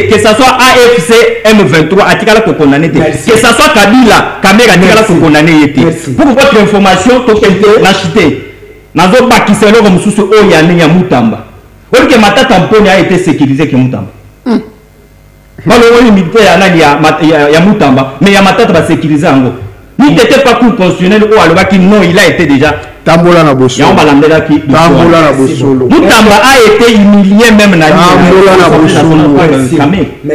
Speaker 5: que ce soit AFC M23, que ce soit Kabila, Kamerhe pour votre information, l'acheter. Nazo bakiselo comme sous ya Mutamba. Que Matata Mponi a été sécurisé que Mutamba. Ya Mutamba, mais ya Matata va sécuriser en gros. Il n'était pas cour constitutionnel ou alors qu'il non, il a été déjà.
Speaker 3: Tambola na Bosolo.
Speaker 5: Mutamba a été humilié même na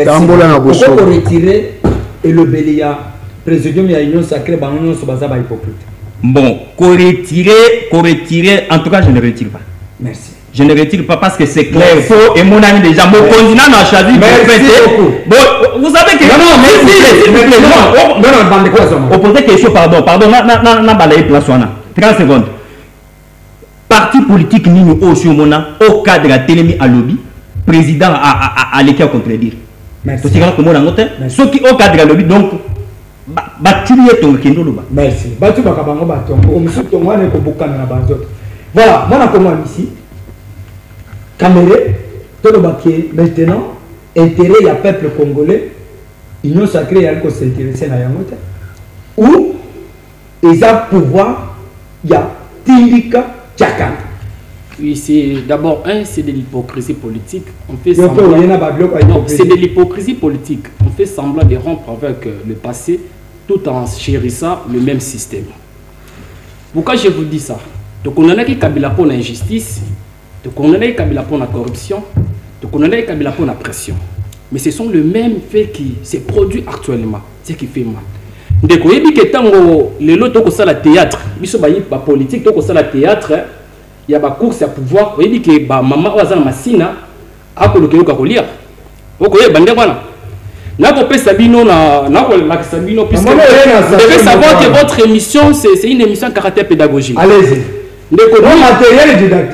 Speaker 1: Tambola na Bosolo. Pourquoi retirer et le Bélia président de l'Union sacrée, l'Union Sobaza va hypocrite.
Speaker 5: Bon, qu'on retirer, en tout cas, je ne retire pas.
Speaker 1: Merci.
Speaker 5: Je ne retire pas parce que c'est clair. Faux. Et mon ami déjà, mon continent a choisi de faire. Bon, vous savez que. Non, opposez question, pardon, non, 30 secondes. Parti politique, nous, au cadre de la télémie à lobby, président à l'équipe à contredire.
Speaker 1: Merci.
Speaker 5: Ceux qui au cadre de la lobby, donc,
Speaker 1: merci. Voilà, moi, ici. Cameroun, tout le baquet, maintenant, intérêt, il y a peuple congolais, Union sacrée, il y a qui s'intéresse à Yamote, où ils ont pouvoir, il y a Tindika Tchakan.
Speaker 4: Oui, c'est d'abord c'est de l'hypocrisie politique. On fait semblant. Non, c'est de l'hypocrisie politique. On fait semblant de rompre avec le passé tout en chérissant le même système. Pourquoi je vous dis ça? Donc on a qui Kabila pour l'injustice. Donc on a Kabila pour la corruption, donc on a Kabila pour la pression. Mais ce sont les mêmes faits qui se produisent actuellement, ce qui fait mal. Donc on dit que tant les lots qui sont la théâtre, ils sont la politique, qui sont la théâtre, il y a des courses à pouvoir. On dit que maman ou azana masina a coloqué au carolier. Ok, bandé voilà. N'a pas Sabino n'a pas la Sabino puisque vous devez savoir que votre émission c'est une émission à caractère pédagogique.
Speaker 1: Allez-y.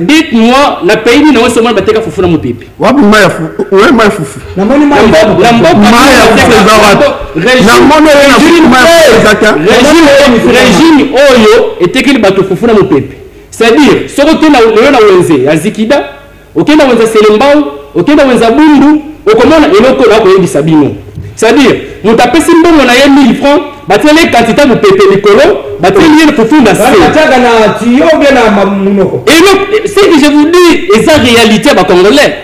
Speaker 4: Dites-moi, le pays n'a pas seulement battu à Foufou dans mon pipi. Régime Oyo était qu'il bateau Foufou dans mon pipi. C'est-à-dire, ce qu'on a eu à Zikida, ok, dans Wenza Selembao, ok, dans Wenza Bundu, au comment on a eu le Sabino. C'est-à-dire, nous tapons si bon, on a 1000 francs, battre les quantités de pépé Nicolo, battre les Foufou dans et ce que je vous dis, c'est la réalité à Congolais.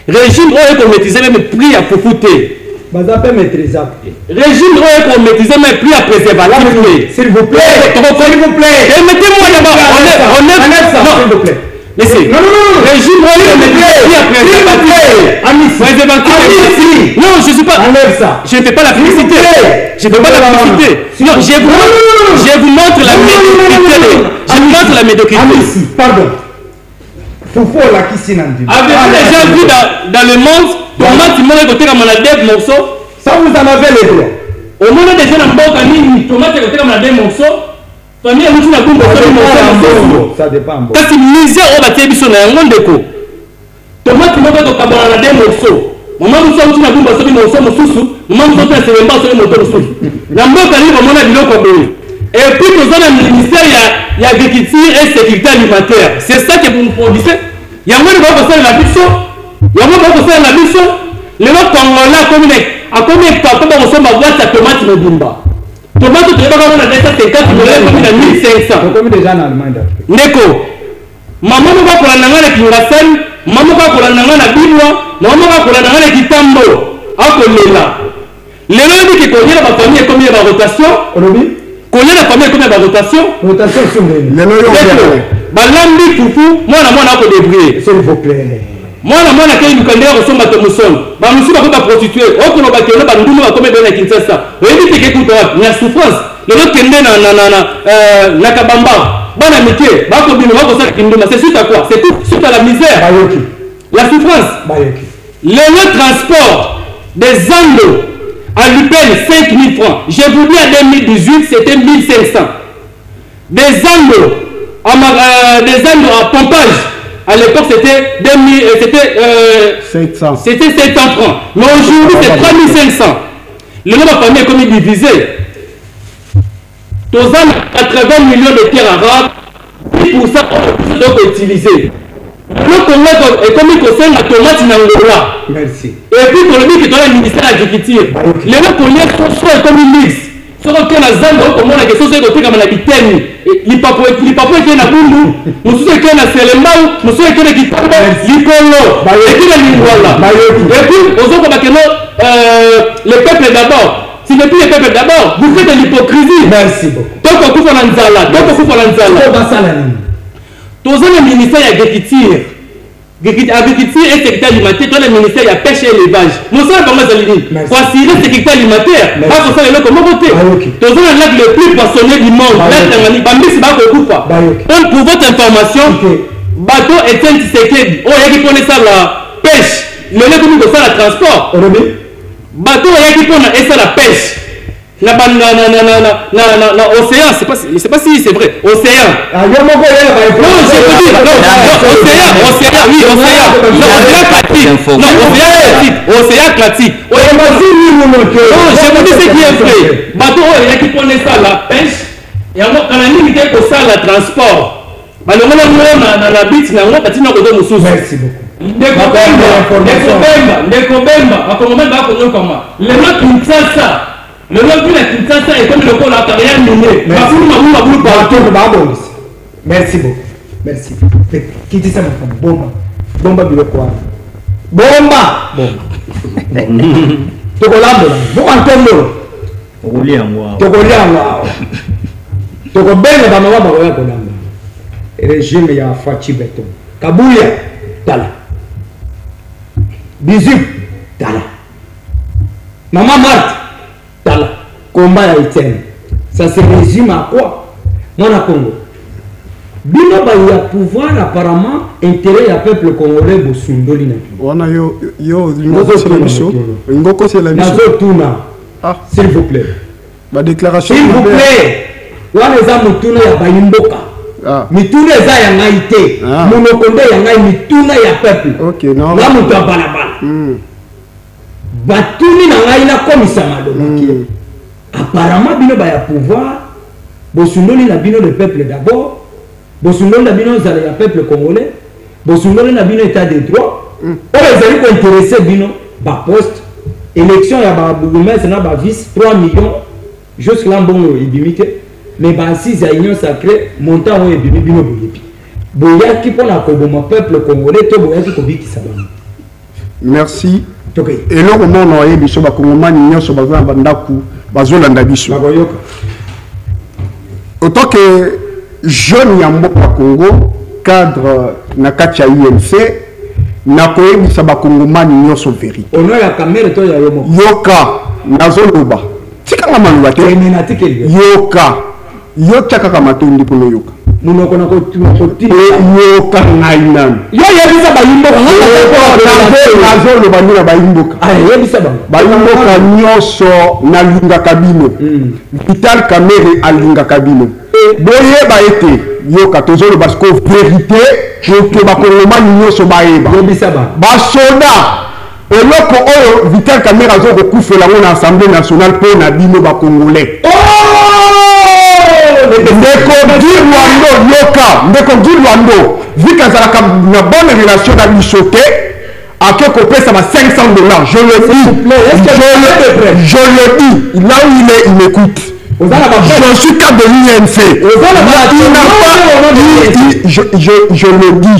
Speaker 4: Régime qu'on maîtrisait même prix à Fofouté. Régime qu'on maîtrisait même prix à préserver.
Speaker 1: S'il vous plaît. S'il vous plaît.
Speaker 4: Et mettez-moi d'abord. On s'il vous plaît. Laissez. Non. Régime qu'on maîtrisait prix à préserver. Non, je ne suis pas.
Speaker 1: Enlève ça.
Speaker 4: Je ne fais pas la publicité. Je ne fais pas la publicité. Non, je vous montre la médiocrité. Je vous montre la médiocrité.
Speaker 1: Pardon. Foufou la qui
Speaker 4: avez-vous déjà vu dans le monde comment tu m'as côté comme la dette morceau?
Speaker 1: Ça vous en avez les droits.
Speaker 4: Au monde des gens en banque ni tomate côté comme la dette morceau. Famille a mutu na bombe morceau.
Speaker 1: Ça dépend.
Speaker 4: Kasi misère on va biso na yango ndeko. Tomate moko to kabala la dette morceau. Maman mutu mutu na bombe morceau mosusu, maman mutu na selemba so moto mosusu. Na mboka ni ko mona biloko boye. Et puis nous avons le ministère il y a agriculture et sécurité alimentaire. C'est ça que vous nous produisez. Il y a un moment où vous faites la mission. Il y a un moment où vous faites la mission. Les gens congolais à combien de temps on ressemble à boîte à tomate de Bumba. Tomate de Bumba on a déjà 50 comme à 1500.
Speaker 1: Comme déjà en Allemagne.
Speaker 4: Neko. Maman va pour la nangana Kingasen, maman va pour la nangana Bibwa, maman va pour la nangana Kitambo. Akolela. Les gens qui connaissent la famille comme il y a la rotation. Combien de familles comme la rotation?
Speaker 1: Rotation sur les
Speaker 4: Balambi Foufou, moi na moi na ko débrouiller.
Speaker 1: S'il vous plaît.
Speaker 4: Moi na moi na kay lukandera ko somba to muson. Ba musu ba ko ba prostituer. O ko no ba kelo ba nduma ba comme dans Kinshasa. Oyebi te ke kuto wapi? Na souffrance. Le lot kende na kabamba. Bana mike, ba ko bino ba ko sa kinduma. C'est suite à quoi? C'est tout suite à la misère.
Speaker 1: Bayoki.
Speaker 4: La souffrance.
Speaker 1: Bayoki.
Speaker 4: Le transport des Andes à l'UPEL 5 000 francs. Je vous dis en 2018, c'était 1500. Des Andes à pompage, à l'époque c'était 700 francs. Mais aujourd'hui c'est 3500. Le nombre de familles est comme divisé. Tous 80 millions de terres arabes, 10% donc utilisés. Le Congo est comme il concerne la tomate en Angola.
Speaker 1: Merci.
Speaker 4: Et puis pour le dire que dans le ministère de l'Agriculture, les gens connaissent soit comme une mix. Soit qu'on a Zando, comme on a des choses qui comme la Biteni. Les papas qui est na Bundu, nous sommes qui est na Selembao, nous sommes qui est na Kitamba, Likolo, et puis la Lingwala. Et puis, aux autres, le peuple d'abord. Si n'est plus le peuple d'abord, vous faites de l'hypocrisie.
Speaker 1: Merci beaucoup.
Speaker 4: Donc on coupe en Anzala. Donc on coupe en Anzala. Tous les ministères de l'Agriculture, agriculture et sécurité alimentaire dans le ministère ya pêche et élevage mosala bango ezali nini koassurer sécurité alimentaire bakosala eloko moko te toza na lac le plus poissonné du monde lac Tanganyika bambisi bakokufa pour votre information bateau Etienne Tshisekedi oyo ayaki mpona esala pêche lelo ekomi kosala transport bateau ayaki mpona esala pêche na océan, je sais pas si c'est vrai, océan. Non, je peux dire, océan, oui, océan. Non, océan Atlantique. Non, je vous dis ce qui est vrai. Bateau, il y a qui connaît ça, la pêche, et on a limité pour ça, le transport. Merci beaucoup. Le nom de la Kinshasa est comme le pôle à carrière minée.
Speaker 1: Merci beaucoup. Merci. Qui dit ça, mon frère? Bomba. Bomba, tu veux quoi? Bomba. Tokolando. Vous entendez? Tokobena bamama bakoya kolamba. Régime ya Fachi Beton. Kabuya. Tala. Bizu. Tala. Maman Marthe. Tala. Combat ya Etienne. Ça se résume à quoi? Moi, na Congo. Bino ba ya pouvoir apparemment intérêt ya peuple congolais bosundoli na.
Speaker 3: Wana yo ngoko c'est la mission. Ah,
Speaker 1: s'il vous plaît.
Speaker 3: Ma déclaration.
Speaker 1: S'il vous plaît. Wana za mutuna ya bayimboka. Ah. Mituna za ya ngaite. Monokonde ya ngai mituna ya peuple.
Speaker 3: OK, non.
Speaker 1: Na mutu balabala. Batuni na ngai na komisa madomaki. Apparemment bino ba ya pouvoir bosundoli na bino le peuple d'abord. Bosundoli na bino za le peuple congolais. Bosundoli na bino état de droit. Oyo ezali ko intéresser bino ba poste élection ya ba bourgmestre na ba vice 3 millions jusque là bongo ibimité mais ba 6 ya union sacrée montant oyo ibimi bino boyebi. Boyaki pona ko boma peuple congolais to boyaki ko bikisa bango.
Speaker 3: Merci. Et là, on a eu des choses à Congomani, nous sommes en Bandaku, Bazolanda Bisso. Autant que jeune Yamboka Congo, cadre Nakacha UNC, n'a pas eu des Congomani, nous sommes vérités.
Speaker 1: On a la caméra, toi,
Speaker 3: Yoka, Nazoloba. Tika Mamanouate, Yoka, Yoka Kakamatondi pour le Yoka.
Speaker 1: Nous avons
Speaker 3: Yoka Nainan.
Speaker 1: Yabisa Bayimboka,
Speaker 3: Nazoloba Bayimboka. Bayimboka Nyoso Nalinga Kabino. Vital Kamere Alinga Kabino. Boye Baete, Yoka Tozolo Basko vérité, que Bakoloma Nyoso Baeba. Basoda. Et loko oyo Vital Kamere Azo Koufela mon Assemblée nationale pour Nabino Bakongolais. Ndeko Dirwando Yoka, Ndeko Dirwando, vu qu'elle a une bonne relation dans le choqué, à quel côté ça va $500. Je le dis, je le dis, là où il est, il m'écoute. Je suis cadre de l'INC. Je le dis,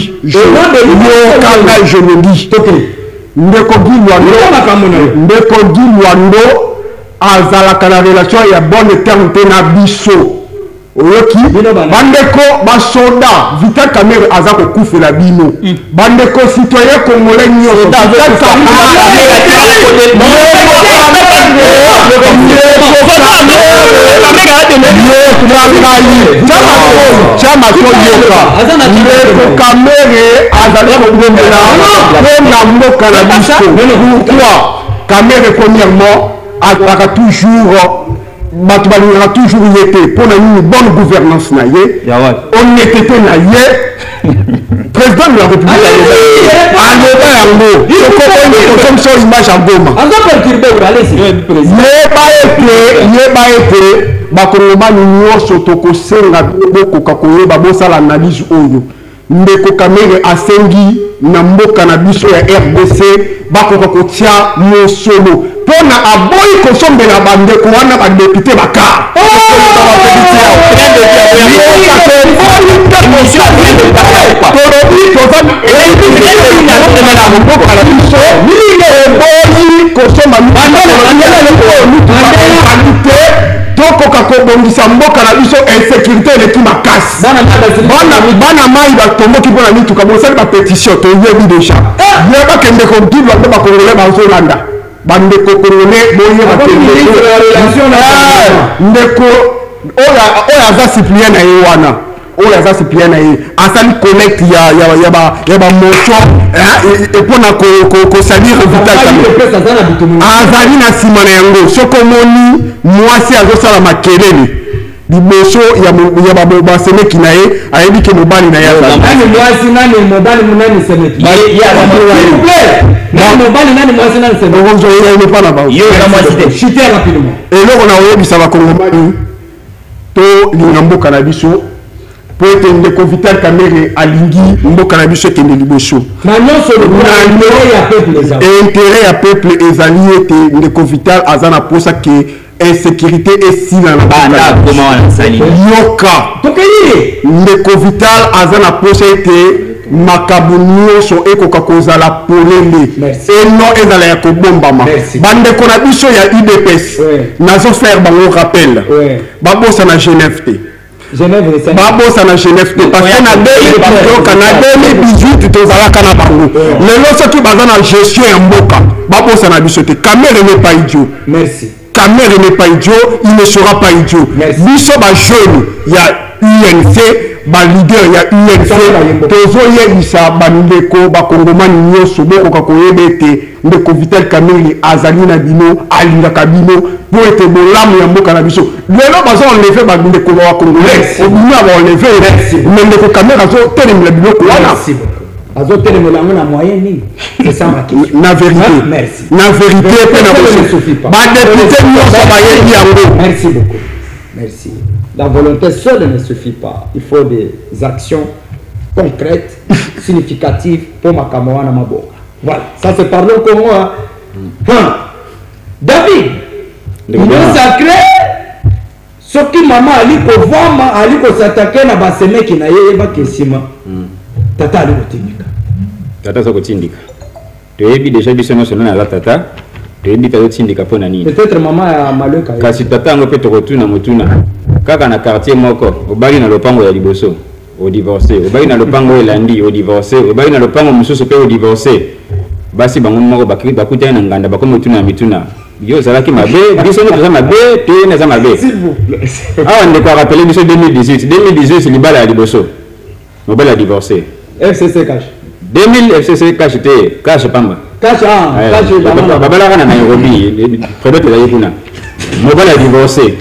Speaker 3: je le dis. Ndeko Dirwando, azalaka na relation ya bonne terme te na biso. Oyoki bandeko basoda Vital Kamere aza kokufela bino bandeko citoyen congolais nyoso Kamere azali kokumbela mpona mboka na biso. Pourquoi Kamere premièrement azalaka toujours Batu balingaka toujours yete pour une bonne gouvernance na ye honnêteté na ye président de la République aloba yango sokokoso image ya Goma yeba ete bakongomani nyonso tokosenga bokoka koyeba bosala analyse oyo Ndeko Kamere asengi na mboka na biso ya RDC bakoka kotia mosolo pona aboyi kosombela bandeko wana badepute bakar tokoka kobongisa mboka na biso insécurité eleki makasi place bana mai batomboki mpona mituka bosali bapétition toyebi déjà ye bakende kodulwa mpe bakongole bazolanda bandeko congolais boyeba ndeko oyo aza cyprien na ye wana oyo aza cyprien na ye asali collecte ya bamotion mpona kosalire vital azali na nsima na yango soki omoni mwasi azosala makelele liboso ya basemeki na ye ayebi ke mobali na ye eloko na oyebisa bakongomani to linga mboka na biso po ete ndeko Vital Kamerhe alingi mboka na biso ekende liboso intérêt ya peuple ezali ete ndeko Vital aza na posa ke insécurité esila na yoka ndeko Vital aza na posa ete makambo nyonso ekoka kozala polele eno ezala ya kobombama bandeko na biso ya UDPS nazofaire bango rappel babosa na Genève te babosa na Genève te parce que na 2018 tozalaka na bango lelo soki baza na gestion ya mboka babosa na biso te. Kamerhe n'est pas idiot. Kamerhe n'est pas idiot, il ne sera pas idiot. Biso ba jeune ya UNC ba leader ya UNC tozoyebisa bandeko bakongomani nyonso bokoka koyeba ete ndeko Vital Kamerhe azali na bino alingaka bino po ete bolamu ya mboka na biso lelo bazo enlever bandeko ba congolais obino ba enlever ndeko Kamerhe azotelemela biloko wana
Speaker 1: azotelemela na moyen nini. C'est ça ma question.
Speaker 3: Na vérité.
Speaker 1: Merci.
Speaker 3: Na vérité pe na
Speaker 1: ba
Speaker 3: député nyonso ba yebi yango.
Speaker 1: Merci beaucoup. Merci. La volonté seule ne suffit pas. Il faut des actions concrètes, significatives pour Makamoana Maboka. Voilà. Ça c'est parlons comme moi. David, union sacrée, ce qui maman aliko vama, aliko s'attaquer na baseme qui na yeba kesima. Tata aliko tindika.
Speaker 2: Tata soko tindika. Toyebi déjà biso no sona na tata. Toyebi tayo tindika pona nini.
Speaker 1: Peut-être maman ya maleka.
Speaker 2: Kasi tata ngo pe to retourna motuna. Kaka na quartier moko, obali na lopango ya liboso, o divorcé. Obali na lopango elandi, o divorcé. Obali na lopango mususu pe o divorcé. Basi bango moko bakuta na nganda bako motuna mituna. Yo zalaki mabe, biso no za mabe, te na za mabe.
Speaker 1: S'il vous plaît.
Speaker 2: Ah, on doit rappeler biso 2018. 2018 c'est libala ya liboso. Obali a divorcé.
Speaker 1: FCC cash.
Speaker 2: 2000 FCC cash te, cash pamba.
Speaker 1: Cash
Speaker 2: babala kana na Nairobi, prédate la yekuna. Mobali a divorcé.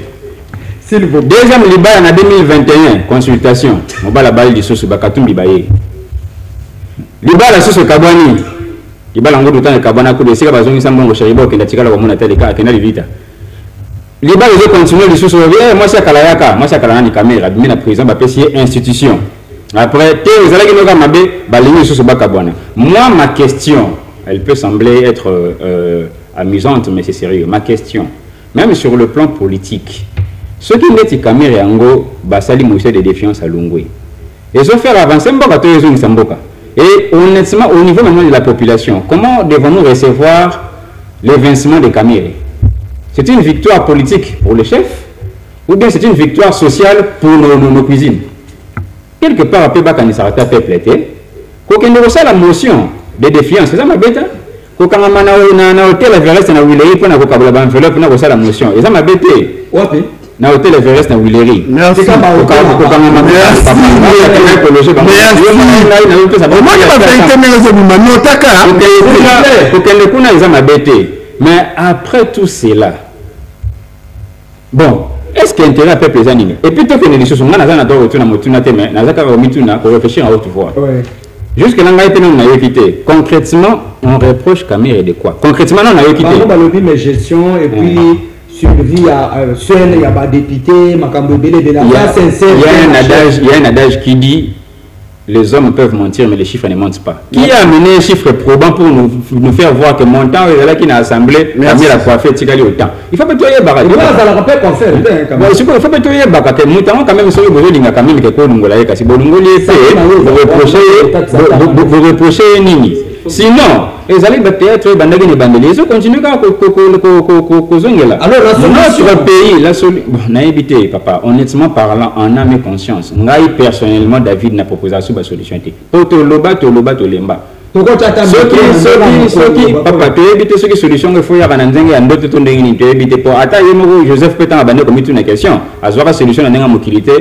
Speaker 2: Deuxième libala en 2021, consultation. Mobala bali di soso bakatumbi baye. Libala soso kabani. Libala ngodo tane kabana ko desika bazongi sambongo sharibo kenda tikala ko mona tele ka kenda livita. Libala zo continuer di soso moi ça kala yaka, moi ça kala ni caméra, bimina président ba pesier institution. Après te ezalaki noka mabe balingi soso bakabwana. Moi ma question, elle peut sembler être amusante mais c'est sérieux. Ma question, même sur le plan politique. Ce qui n'est pas Kamerhe yango basali motion de défiance à Lungwe. Et se faire avancer mboka to yezo nsamboka. Et honnêtement au niveau maintenant de la population, comment devons-nous recevoir l'évincement de Kamerhe? C'est une victoire politique pour le chef ou bien c'est une victoire sociale pour nos cuisines? Quelque part après bakani sarata peuple était kokende ko sala motion de défiance, c'est ça ma bête. Kokanga na hôtel Everest na Willeri pour na kokabula ba enveloppe na ko sala motion. Et ça ma bête.
Speaker 1: Wapi?
Speaker 2: Na hôtel Everest na Willeri.
Speaker 3: Merci.
Speaker 2: Mais après tout cela, bon, est-ce qu'il y a intérêt à peuple les animés? Et puis tout que les choses sont là, on a retourné à Motuna, mais on a retourné pour réfléchir à haute voix. Jusque là, on a évité. Concrètement, on reproche Kamerhe de quoi? Concrètement, on a évité.
Speaker 1: On a lobby mes gestions et puis survie à seul, il y a pas député, il y
Speaker 2: a un adage qui dit les hommes peuvent mentir, mais les chiffres ne mentent pas. Qui a amené un chiffre probant pour nous faire voir que mon temps est là qui n'a assemblé, la coiffée, autant. Il faut pas tout y avoir. Il faut pas tout y avoir. Nous avons quand même besoin de vous reprocher Nini. sinon ezali ba théâtre bandaki ne bandeli ils continuent ka kozongela. Alors notre pays la bon na évité papa honnêtement parlant en âme et conscience ngai personnellement David na proposation ba solution te poto loba lemba soki papa to éviter ce qui solution il faut ya kana nzenge ya ndoto to ndenge ni to éviter pour ata yemo Joseph Pétain abandé comme une question azwaka solution na ndenga mokilité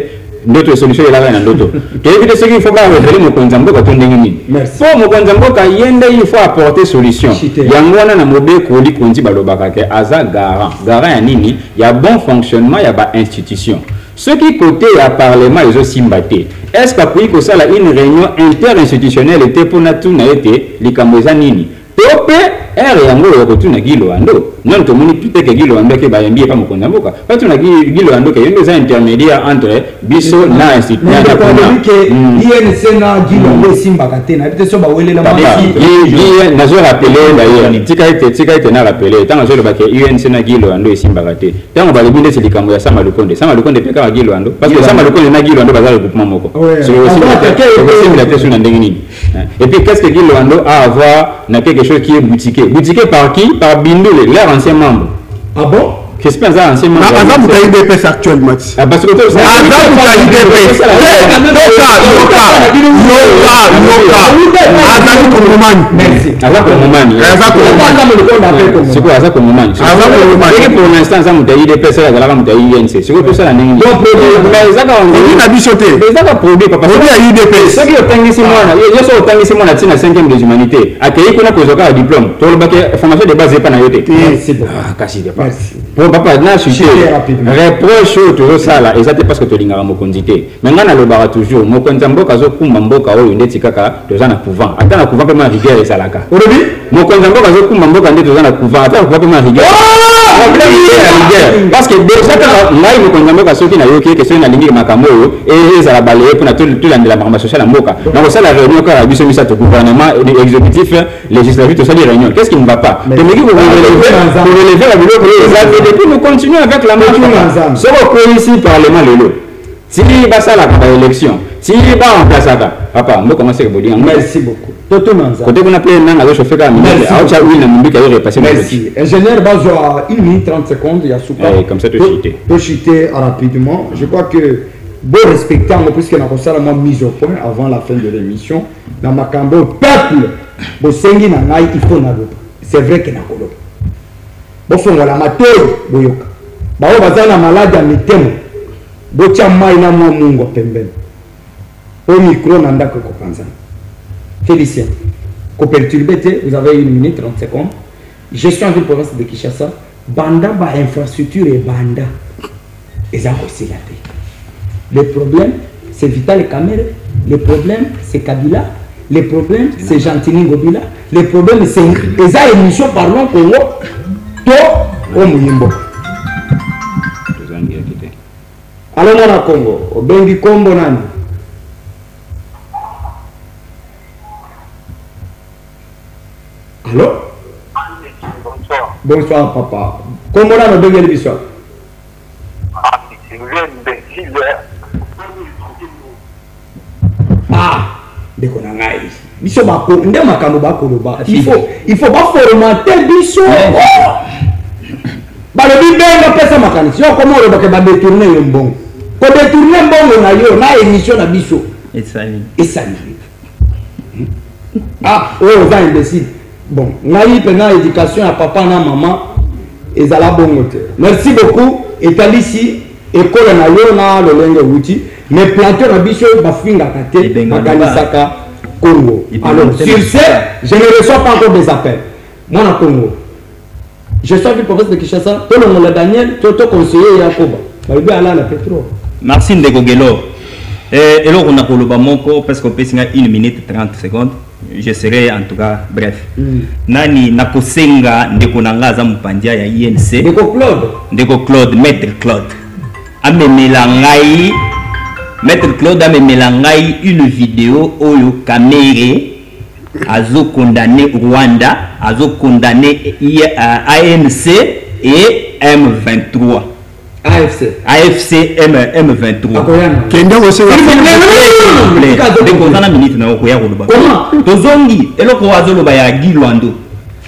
Speaker 2: ndoto solution ela na ndoto to éviter ce qu'il faut pas révéler mo konzambo to ndenge ni pour mo konzambo ka yende il faut apporter solution yango wana na mobe ko li konzi balobaka ke aza garant ya nini ya bon fonctionnement ya ba institution. Ce qui côté à parlement ils aussi mbatté. Est-ce qu'après que ça là une réunion interinstitutionnelle était pour tout na été likamboza nini? Tope yango ya kotuna gilo ando. Non to moni tout que gilo ando ke ba yambie pa mokonda mboka. Pas tuna gilo ando ke yendo za intermédiaire entre biso na institution.
Speaker 1: INC na gilo ando simbaka te na peut-être so ba welela ma.
Speaker 2: Na zo rappeler d'ailleurs tika ite na rappeler tant zo le ba ke INC na gilo ando simbaka te. Tant ba lebinde se likambo ya Sama Lukonde pe ka gilo ando parce que Sama Lukonde na gilo ando ba za le groupement moko. C'est aussi la question na ndenge nini. Et puis qu'est-ce que gilo ando a à voir na quelque chose qui est boutiqué par qui? Par Bindoule, leur ancien membre.
Speaker 3: Ah bon?
Speaker 2: Qu'est-ce que c'est un ancien membre?
Speaker 3: Avant vous avez DPS actuellement.
Speaker 2: Ah parce que toi
Speaker 3: c'est avant vous avez DPS.
Speaker 2: C'est quoi ça comme moment? Pour l'instant ça m'a DPS ça la m'a INC. C'est quoi tout ça la nini? Mais ça on
Speaker 3: a bichoté.
Speaker 2: Mais ça va produire papa.
Speaker 3: On a IDPS.
Speaker 2: Ce qui est tangisi moi, il y a ça tangisi moi na 5e des humanités. Accueilli qu'on a posé un diplôme. Tout le bac formation de base pas na yoté. Ah kasi de pas. Papa na chuté reproche toujours ça là exactement parce que to lingara mokondité maintenant na lobara toujours mokonza mboka zo kumba mboka oyo ndeti kaka toza na couvent ata na couvent pe ma rigueur esalaka olobi mokonza mboka zo kumba mboka ndeti toza na couvent ata na couvent pe ma rigueur parce que déjà ngai mokonza mboka soki na yoki question na lingi makambo oyo ezala balaye pour na tout la makambo sociale mboka na ko sala réunion ka biso misa to gouvernement exécutif législatif to sala réunion qu'est-ce qui ne va pas te meki pour relever la biloko et puis nous continuons avec la marche. Ce qu'on ici parlement lelo. Si va ça la élection, si va en place ça, papa, on commencer à vous dire.
Speaker 1: Merci beaucoup. Toto Manza.
Speaker 2: Côté qu'on appelle nanga zo chauffeur à minute. Aoucha oui na mumbi qui a repassé.
Speaker 1: Merci. Ingénieur Bazo à 1 minute 30 secondes il y a soupa.
Speaker 2: Comme ça te
Speaker 1: chiter rapidement. Je crois que beau respecter en plus que na kosala moi mise au point avant la fin de l'émission. Dans ma cambo peuple, bo sengi na ngai il faut na loba. C'est vrai que na koloba. Bofongola matoi boyoka bao bazana malade ya mitemo bocha mai na mwa mungu pembeni au micro na ndako kopanzana. Félicien ko perturbé te vous avez 1 minute 30 secondes. Gestion de province de Kinshasa banda ba infrastructure et banda eza aussi la paix. Le problème c'est Vital Kamerhe, le problème c'est Kabila, le problème c'est Gentini Ngobila, le problème c'est eza émission parlons Congo au Muyimbo. Alors mon Congo, au Bengi Kombo nani. Allô?
Speaker 6: Bonsoir.
Speaker 1: Bonsoir papa. Comment on a Bengi Bissoir? Ah, deko na ngai. Biso bako nde makambo bakoloba. Il faut pas formater biso. Balobi benga pesa makanisi. Yo comment on va détourner le bon. Ko détourner mbongo na yo na émission na biso. Esali. Ah, oh ça imbécile. Bon, ngai pena éducation à papa na maman ezala bongo te. Merci beaucoup. Etalisi école na yo na lolenge wuti. Mais planter na biso bafinga kate bakanisaka Congo. Alors sur ce, je ne reçois pas encore des appels. Moi na Congo. Je suis du province de Kinshasa. Tout le monde Daniel, tout conseiller Yakoba. Balibi ala la pétrole.
Speaker 5: Merci Ndeko Gelo. Et là on a koloba moko parce qu'on peut 1 minute 30 secondes. Je serai en tout cas bref. Nani nakosenga ndeko nanga za mupandia ya INC. Ndeko Claude, Maître Claude. Maître Claude a melangai une vidéo oyo Kamerhe azo condamné Rwanda, azo condamné ANC et M23. AFC M23
Speaker 3: kende osenga
Speaker 5: ndeko na minute na okoya koloba tozongi eloko wazoloba ya Gilwando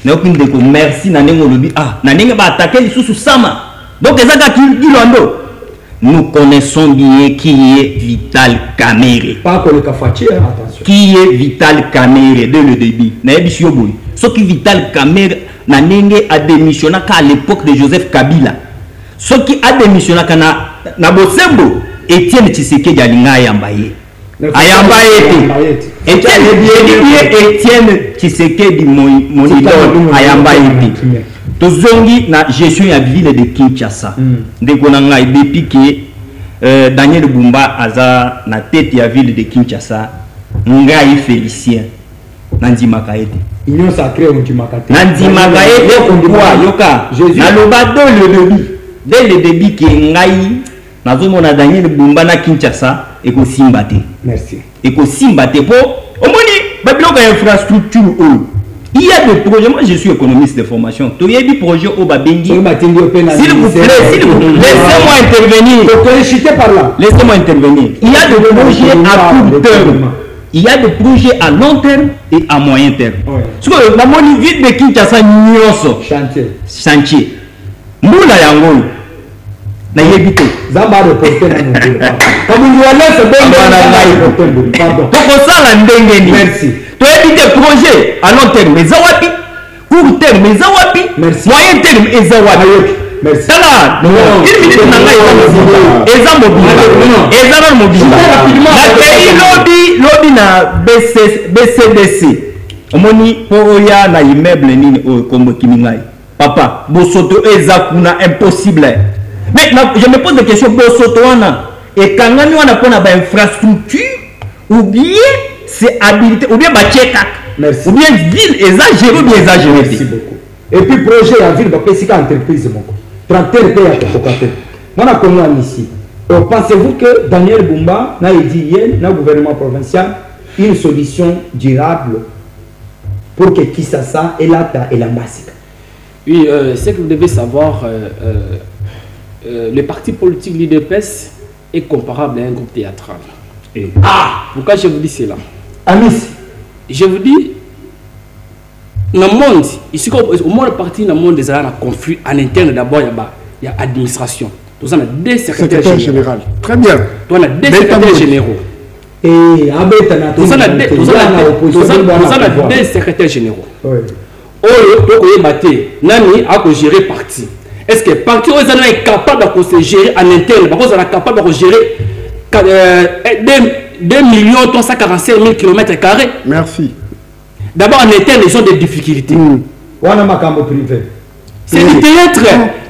Speaker 5: na okindeko merci na ndenge olobi na ndenge ba attaquer lisusu sama donc ezaka Gilwando. Nous connaissons bien qui est Vital Kamerhe.
Speaker 1: Pas que le Kafachi, attention.
Speaker 5: Qui est Vital Kamerhe dès le début. Ce qui Vital Kamerhe a démissionné à l'époque de Joseph Kabila. Ce qui a démissionné na Bosembo, Etienne Tshisekedi alinga Ayambaye. Ayambaye. Etienne Tshisekedi mon idole Ayambaye. Tozongi na gestion ya ville de Kinshasa. Ndeko na ngai depuis que Daniel Bumba aza na tête ya ville de Kinshasa, ngai Félicien Nandima Kaete.
Speaker 1: Union sacrée Nandima Kaete.
Speaker 5: Nandima Kaete kwa yoka. Na lobado dès le début que ngai nazomona Daniel Bumba na Kinshasa eko simbate.
Speaker 1: Merci.
Speaker 5: Eko simbate po omoni babiloko ya infrastructure o. Il y a des projets, moi je suis économiste de formation. Il y a des projets au Babengi. S'il vous plaît, laissez-moi intervenir. Laissez-moi intervenir. Il y a des projets à court terme. Il y a des projets à long terme et à moyen terme. Parce que la monnaie vite de Kinshasa, chantier. Moula Yango. Na yebite.
Speaker 1: Zamba reporter na mukula. Merci.
Speaker 5: Tu as dit des projets à long terme, mais Zawapi, court terme, mais Zawapi, moyen terme, et Zawapi.
Speaker 1: Merci.
Speaker 5: Là, une minute, lobby na BCDC. Omoni poya na immeuble nini comme Kimingai. Papa, Bosoto ezakuna impossible. Mais je me pose des questions. Bosoto wana et kangani wana pona ba infrastructure ou bien c'est habilité ou bien bacheka.
Speaker 1: Merci.
Speaker 5: Ou bien ville exagérée ou bien exagérée.
Speaker 1: Merci beaucoup. Et puis projet à ville bapesika entreprise moko. 31 pays à Tokokaté. Moi na kono ici. Pensez-vous que Daniel Bumba n'a dit hier dans le gouvernement provincial une solution durable pour que Kisasa et Lata et la Massika?
Speaker 4: Oui, ce que vous devez savoir, le parti politique l'IDPS est comparable à un groupe théâtral. Pourquoi je vous dis cela?
Speaker 1: Amis,
Speaker 4: je vous dis, dans le monde, ici, au monde parti, dans le monde des arts, conflit en interne, d'abord, il y a l'administration. Nous avons des secrétaires généraux.
Speaker 3: Très bien.
Speaker 4: Nous avons des secrétaires généraux.
Speaker 1: Et
Speaker 4: nous avons des secrétaires généraux. Nani a géré parti. Est-ce que parti est capable de se gérer en interne? Parce qu'on est capable de gérer 2 345 000 km².
Speaker 3: Merci.
Speaker 4: D'abord, en interne, ils ont des difficultés. C'est du théâtre.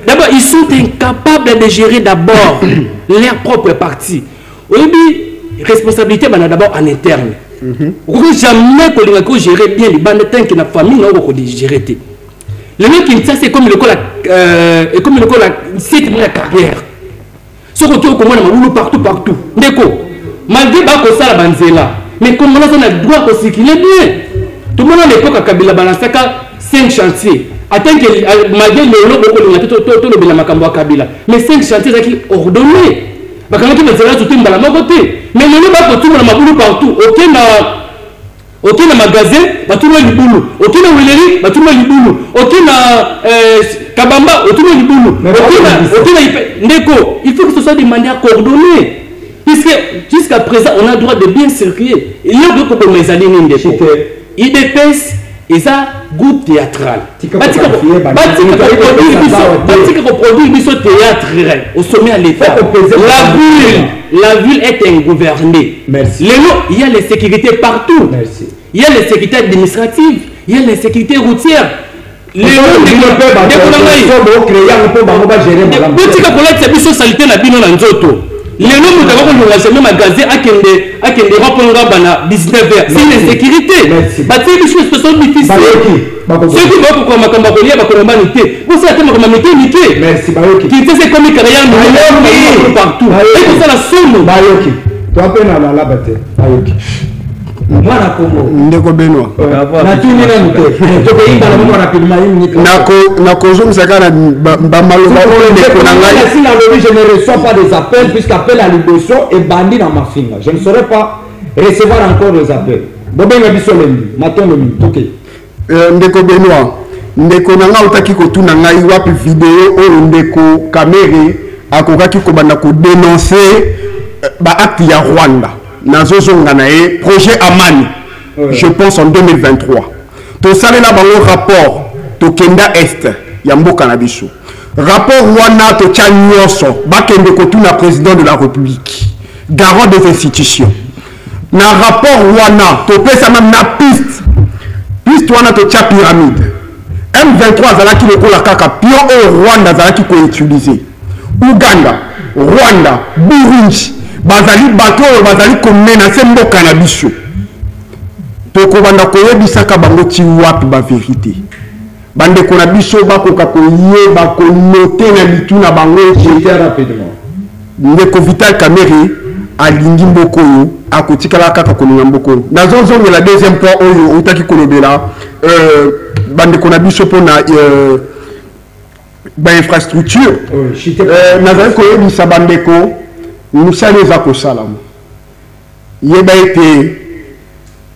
Speaker 4: D'abord, ils sont incapables de gérer d'abord leur propre parti. Oui, responsabilité, d'abord en interne. Jamais qu'on gérer bien les bandes qui na famille non qu'on gérer. Le mec qui c'est comme le site de la carrière. Ce qu'on dit comment partout. Ndeko, malgré que ça la banzela, mais comme on a le droit de circuler bien. Tout le monde à l'époque à Kabila balansaka 5 chantiers. Attends que malgré le lot de la Makambo à Kabila, mais 5 chantiers qui ordonnés. Parce que les gens sont dans la côté. Mais le lot va tout le monde partout. Aucun magasin, tout le monde boulot. Aucun huilerie, tout le monde boulot. Aucun Kabamba, tout le monde boulot. Aucun Neko. Il faut que ce soit de manière coordonnée. Puisque jusqu'à présent, on a le droit de bien circuler. Il y a d'autres comme les années IDPS et ça groupe théâtral. Produit du théâtre au sommet à l'État. La ville est ingouvernée.
Speaker 1: Merci.
Speaker 4: Il y a les sécurités partout.
Speaker 1: Merci.
Speaker 4: Il y a les sécurités administratives. Il y a les sécurités routières. Les gens qui magasin à 19h. C'est une sécurité. C'est des choses difficiles. Ceux qui vont pour l'humanité, vous savez comment l'humanité.
Speaker 1: Merci.
Speaker 4: Qui c'est comme partout. Et pour ça la somme.
Speaker 1: Tu as peine à la bataille. mwana Congo
Speaker 3: ndeko Benoît
Speaker 1: na tuni na muté to ke imba na rapidement
Speaker 3: na kozomisa kana ba maloba o ndeko na ngai
Speaker 1: si na lobby je ne reçois pas des appels puisqu'appel à liboso et bandi na mafinga je ne saurais pas recevoir encore les appels bobenga biso lendi matondo mi toke
Speaker 3: ndeko Benoît ndeko na nga utaki kotuna ngai wapi video oyo ndeko Kamere akokaki kobanda ko dénoncer ba acte ya Rwanda nazozonga na ye projet Amani je pense en 2023 to salela bango rapport to kenda est ya mboka na biso rapport wana to tia nyonso bakende kotuna président de la République garant des institutions na rapport wana to pesa même na piste wana to tia pyramide M23 azalaki lokola kaka pion oyo Rwanda azalaki koutiliser Uganda Rwanda Burundi bazali bato oyo bazali komenase mboka na biso tokobanda koyebisaka bango ti wapi ba vérité bandeko na biso bakoka koyeba konote na mitu na bango rapidement ndeko Vital Kamerhe alingi mboko oyo akotikala kaka koninga mboko oyo nazozongela deuxième point oyo otaki kolobela bandeko na biso mpona ba infrastructure nazali koyebisa bandeko misala eza kosalamu yeba ete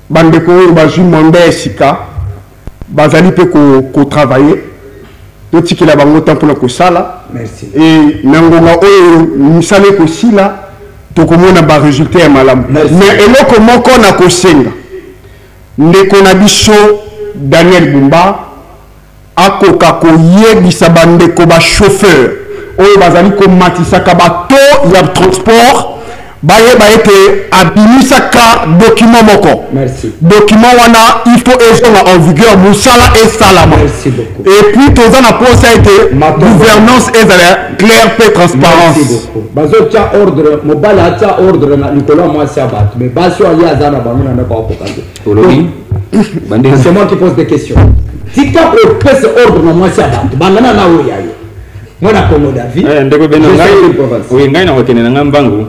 Speaker 3: bandeko oyo bazwi monde ya sika bazali mpe kotravaille totikela bango temps mpona kosala e na ngonga oyo misala ekosila tokomona baresultat ya malamu mais eloko moko na kosenga ndeko na biso Daniel Bumba akoka koyebisa bandeko ba chauffeur oyo bazali komatisaka bato ya transport bayeba ete abimisaka document moko document wana il faut ezonga en vigueur musala esalama et puis toza na posa ete gouvernance ezala claire pe transparence
Speaker 1: bazotia ordre mobali atia ordre na likolo mwasi ya bato mais basi ali aza na bango na ndako akokanze c'est moi qui pose des questions tika opesa ordre na mwasi ya bato bandana na oyo yayo mwana Congo David
Speaker 2: ndeko Benoît oui ngai na kokene na mbangu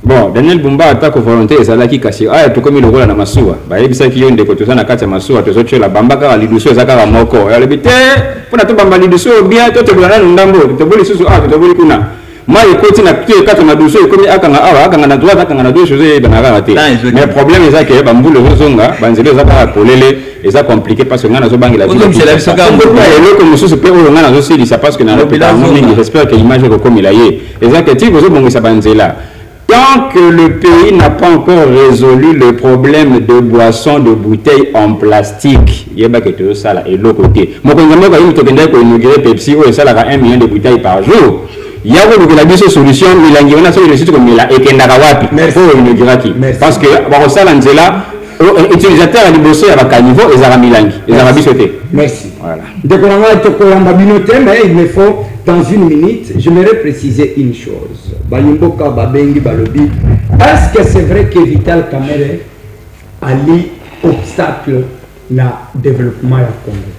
Speaker 2: bon Daniel Bumba atako volonté ezalaki kasi aya tokomi lokola na masuwa bayebisaki yo ndeko toza na kati ya masuwa tozotiola bambaka ba liduso ezaka moko yalobi te mpona tobamba liduso bien totebola nanu ndambo toboli susu toboli kuna mai ekoti na pied kato na duso ekomi akanga awa akanga na droite akanga na deux choses eyebanaka te mais problème eza ke bambula ezozonga banzela eza kaka polele eza compliqué parce que nga nazobangela eloko mosusu mpe oyo nga nazosilisa parce que nalopelango mingi j'espère que image ekokomela ye eza ke ti kozobongisa banzela. Tant que le pays n'a pas encore résolu le problème de boissons de bouteilles en plastique, il y a pas que tout ça là et l'autre côté. Moi quand je me dis que inaugurer Pepsi ou ça là 1 million de bouteilles par jour. Il y a beaucoup de solutions, il y a une solution comme il a et Kendarawapi. Pour inaugurer qui? Parce que bon ça là utilisateur à l'ibosé à Bakanivo et Zaramilangi. Les Arabes sautés.
Speaker 1: Merci. Voilà. Donc mais il me faut dans une minute, j'aimerais préciser une chose. Bayimboka Babengi Balobi. Est-ce que c'est vrai que Vital Kamerhe a mis obstacle na développement du Congo?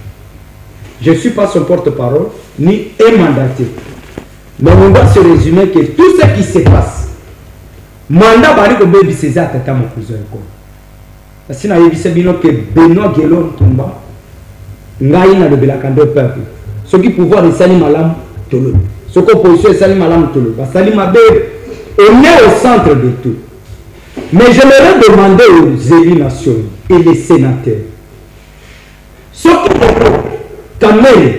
Speaker 1: Je ne suis pas son porte-parole ni un mandaté. Mais on doit se résumer que tout ce qui se passe, mandat bari ko bebi César tata mokuzo ko. Parce na yebisa bino que Benoît Gelon Tumba ngai na lebela kando peuple. Ce qui pouvoir esali malam tolo. Ce que opposition esali malam tolo. Basali mabe on est au centre de tout. Mais j'aimerais demander aux élus nationaux et les sénateurs. Ce qui Kamerhe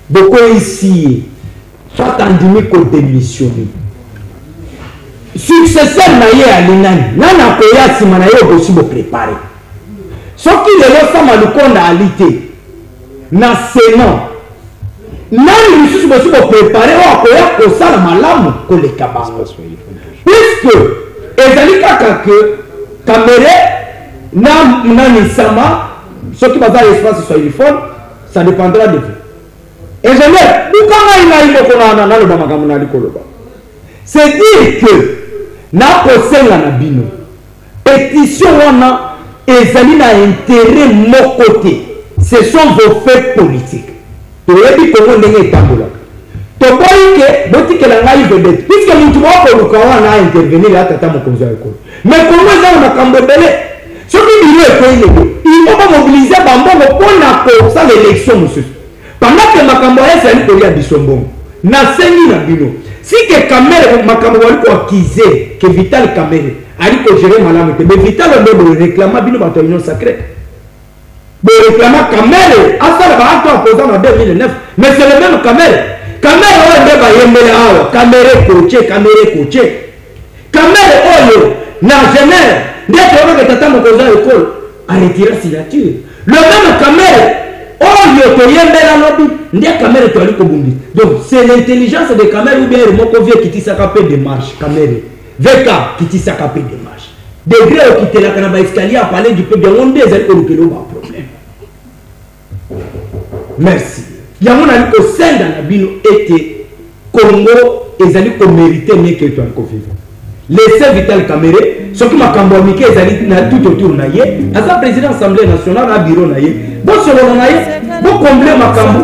Speaker 1: beaucoup ici soit endémé qu'on démissionne. Successeur na ye alinani nana koya sima na ye okosi bo préparer soki lelo sama lukonda alite na Sénat nani lisusu bosi bo préparer o akoya kosala malamu koleka bango puisque ezali kaka ke Kamerhe na nani sama soki baza espace sur uniforme ça dépendra de vous. Et je dis, c'est dire que na kosenga na bino pétition wana ezali na intérêt mon côté, ce sont vos faits politiques. Toyebi Congo ndenge etambolaka tokoyi ke botikela ngai vedete puisque mutu moko luka wana intervenir ya tata mokonzi ya ekolo mais Congo eza na kambo ebele Ce qui il faut pas mobiliser pour ça l'élection, monsieur. Pendant que Makambo est allé à Bissombon, na sengi na bino. Si que Kamere Makambo a accusé que Vital Kamere a dit que gérer malade, mais Vital a réclamé bino dans l'union sacrée. Il réclame Kamere, à ça va être opposant en 2009, mais c'est le même Kamere. Kamere va y Kamere coaché. Kamere oyo n'a jamais dès que tata mokoza école a retiré la signature. Le même Kamere oyo to yembela lobi ndiye Kamere to aliko bundi. Donc c'est l'intelligence de Kamere ou bien le moko vie qui tisaka pe démarche Kamere. Veka qui tisaka pe démarche. Degré au quitter la canaba escalier à parler du peuple de Rwanda ezali ko lukelo ba problème. Merci. Yango na liko senda na bino était Congo ezali ko mériter mieux que toi ko vivre. Laissez Vital Kamere, ce qui m'a cambomiqué, ils tout autour de la président de l'Assemblée nationale, à bureau naïe. Bon, selon naïe, bon, combler ma cambo,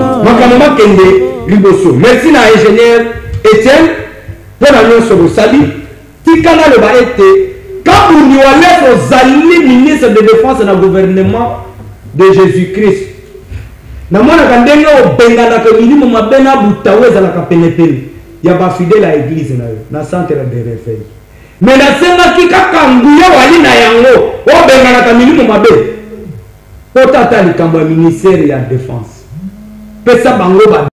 Speaker 1: kende, riboso. Merci à l'ingénieur Etienne, pour l'annonce sur le salut. Tikana le va être, quand vous n'y allez aux alliés ministres de défense dans le gouvernement de Jésus-Christ. Na mwana kandenge au bengana que minimum ma bena boutaouez à la capenepene. Il y a pas fidèle à l'église na centre de référence. Mais la sema qui kakanguya wali na yango o bengana ka milimu mabe potata likambo ya ministère ya défense pesa bango ba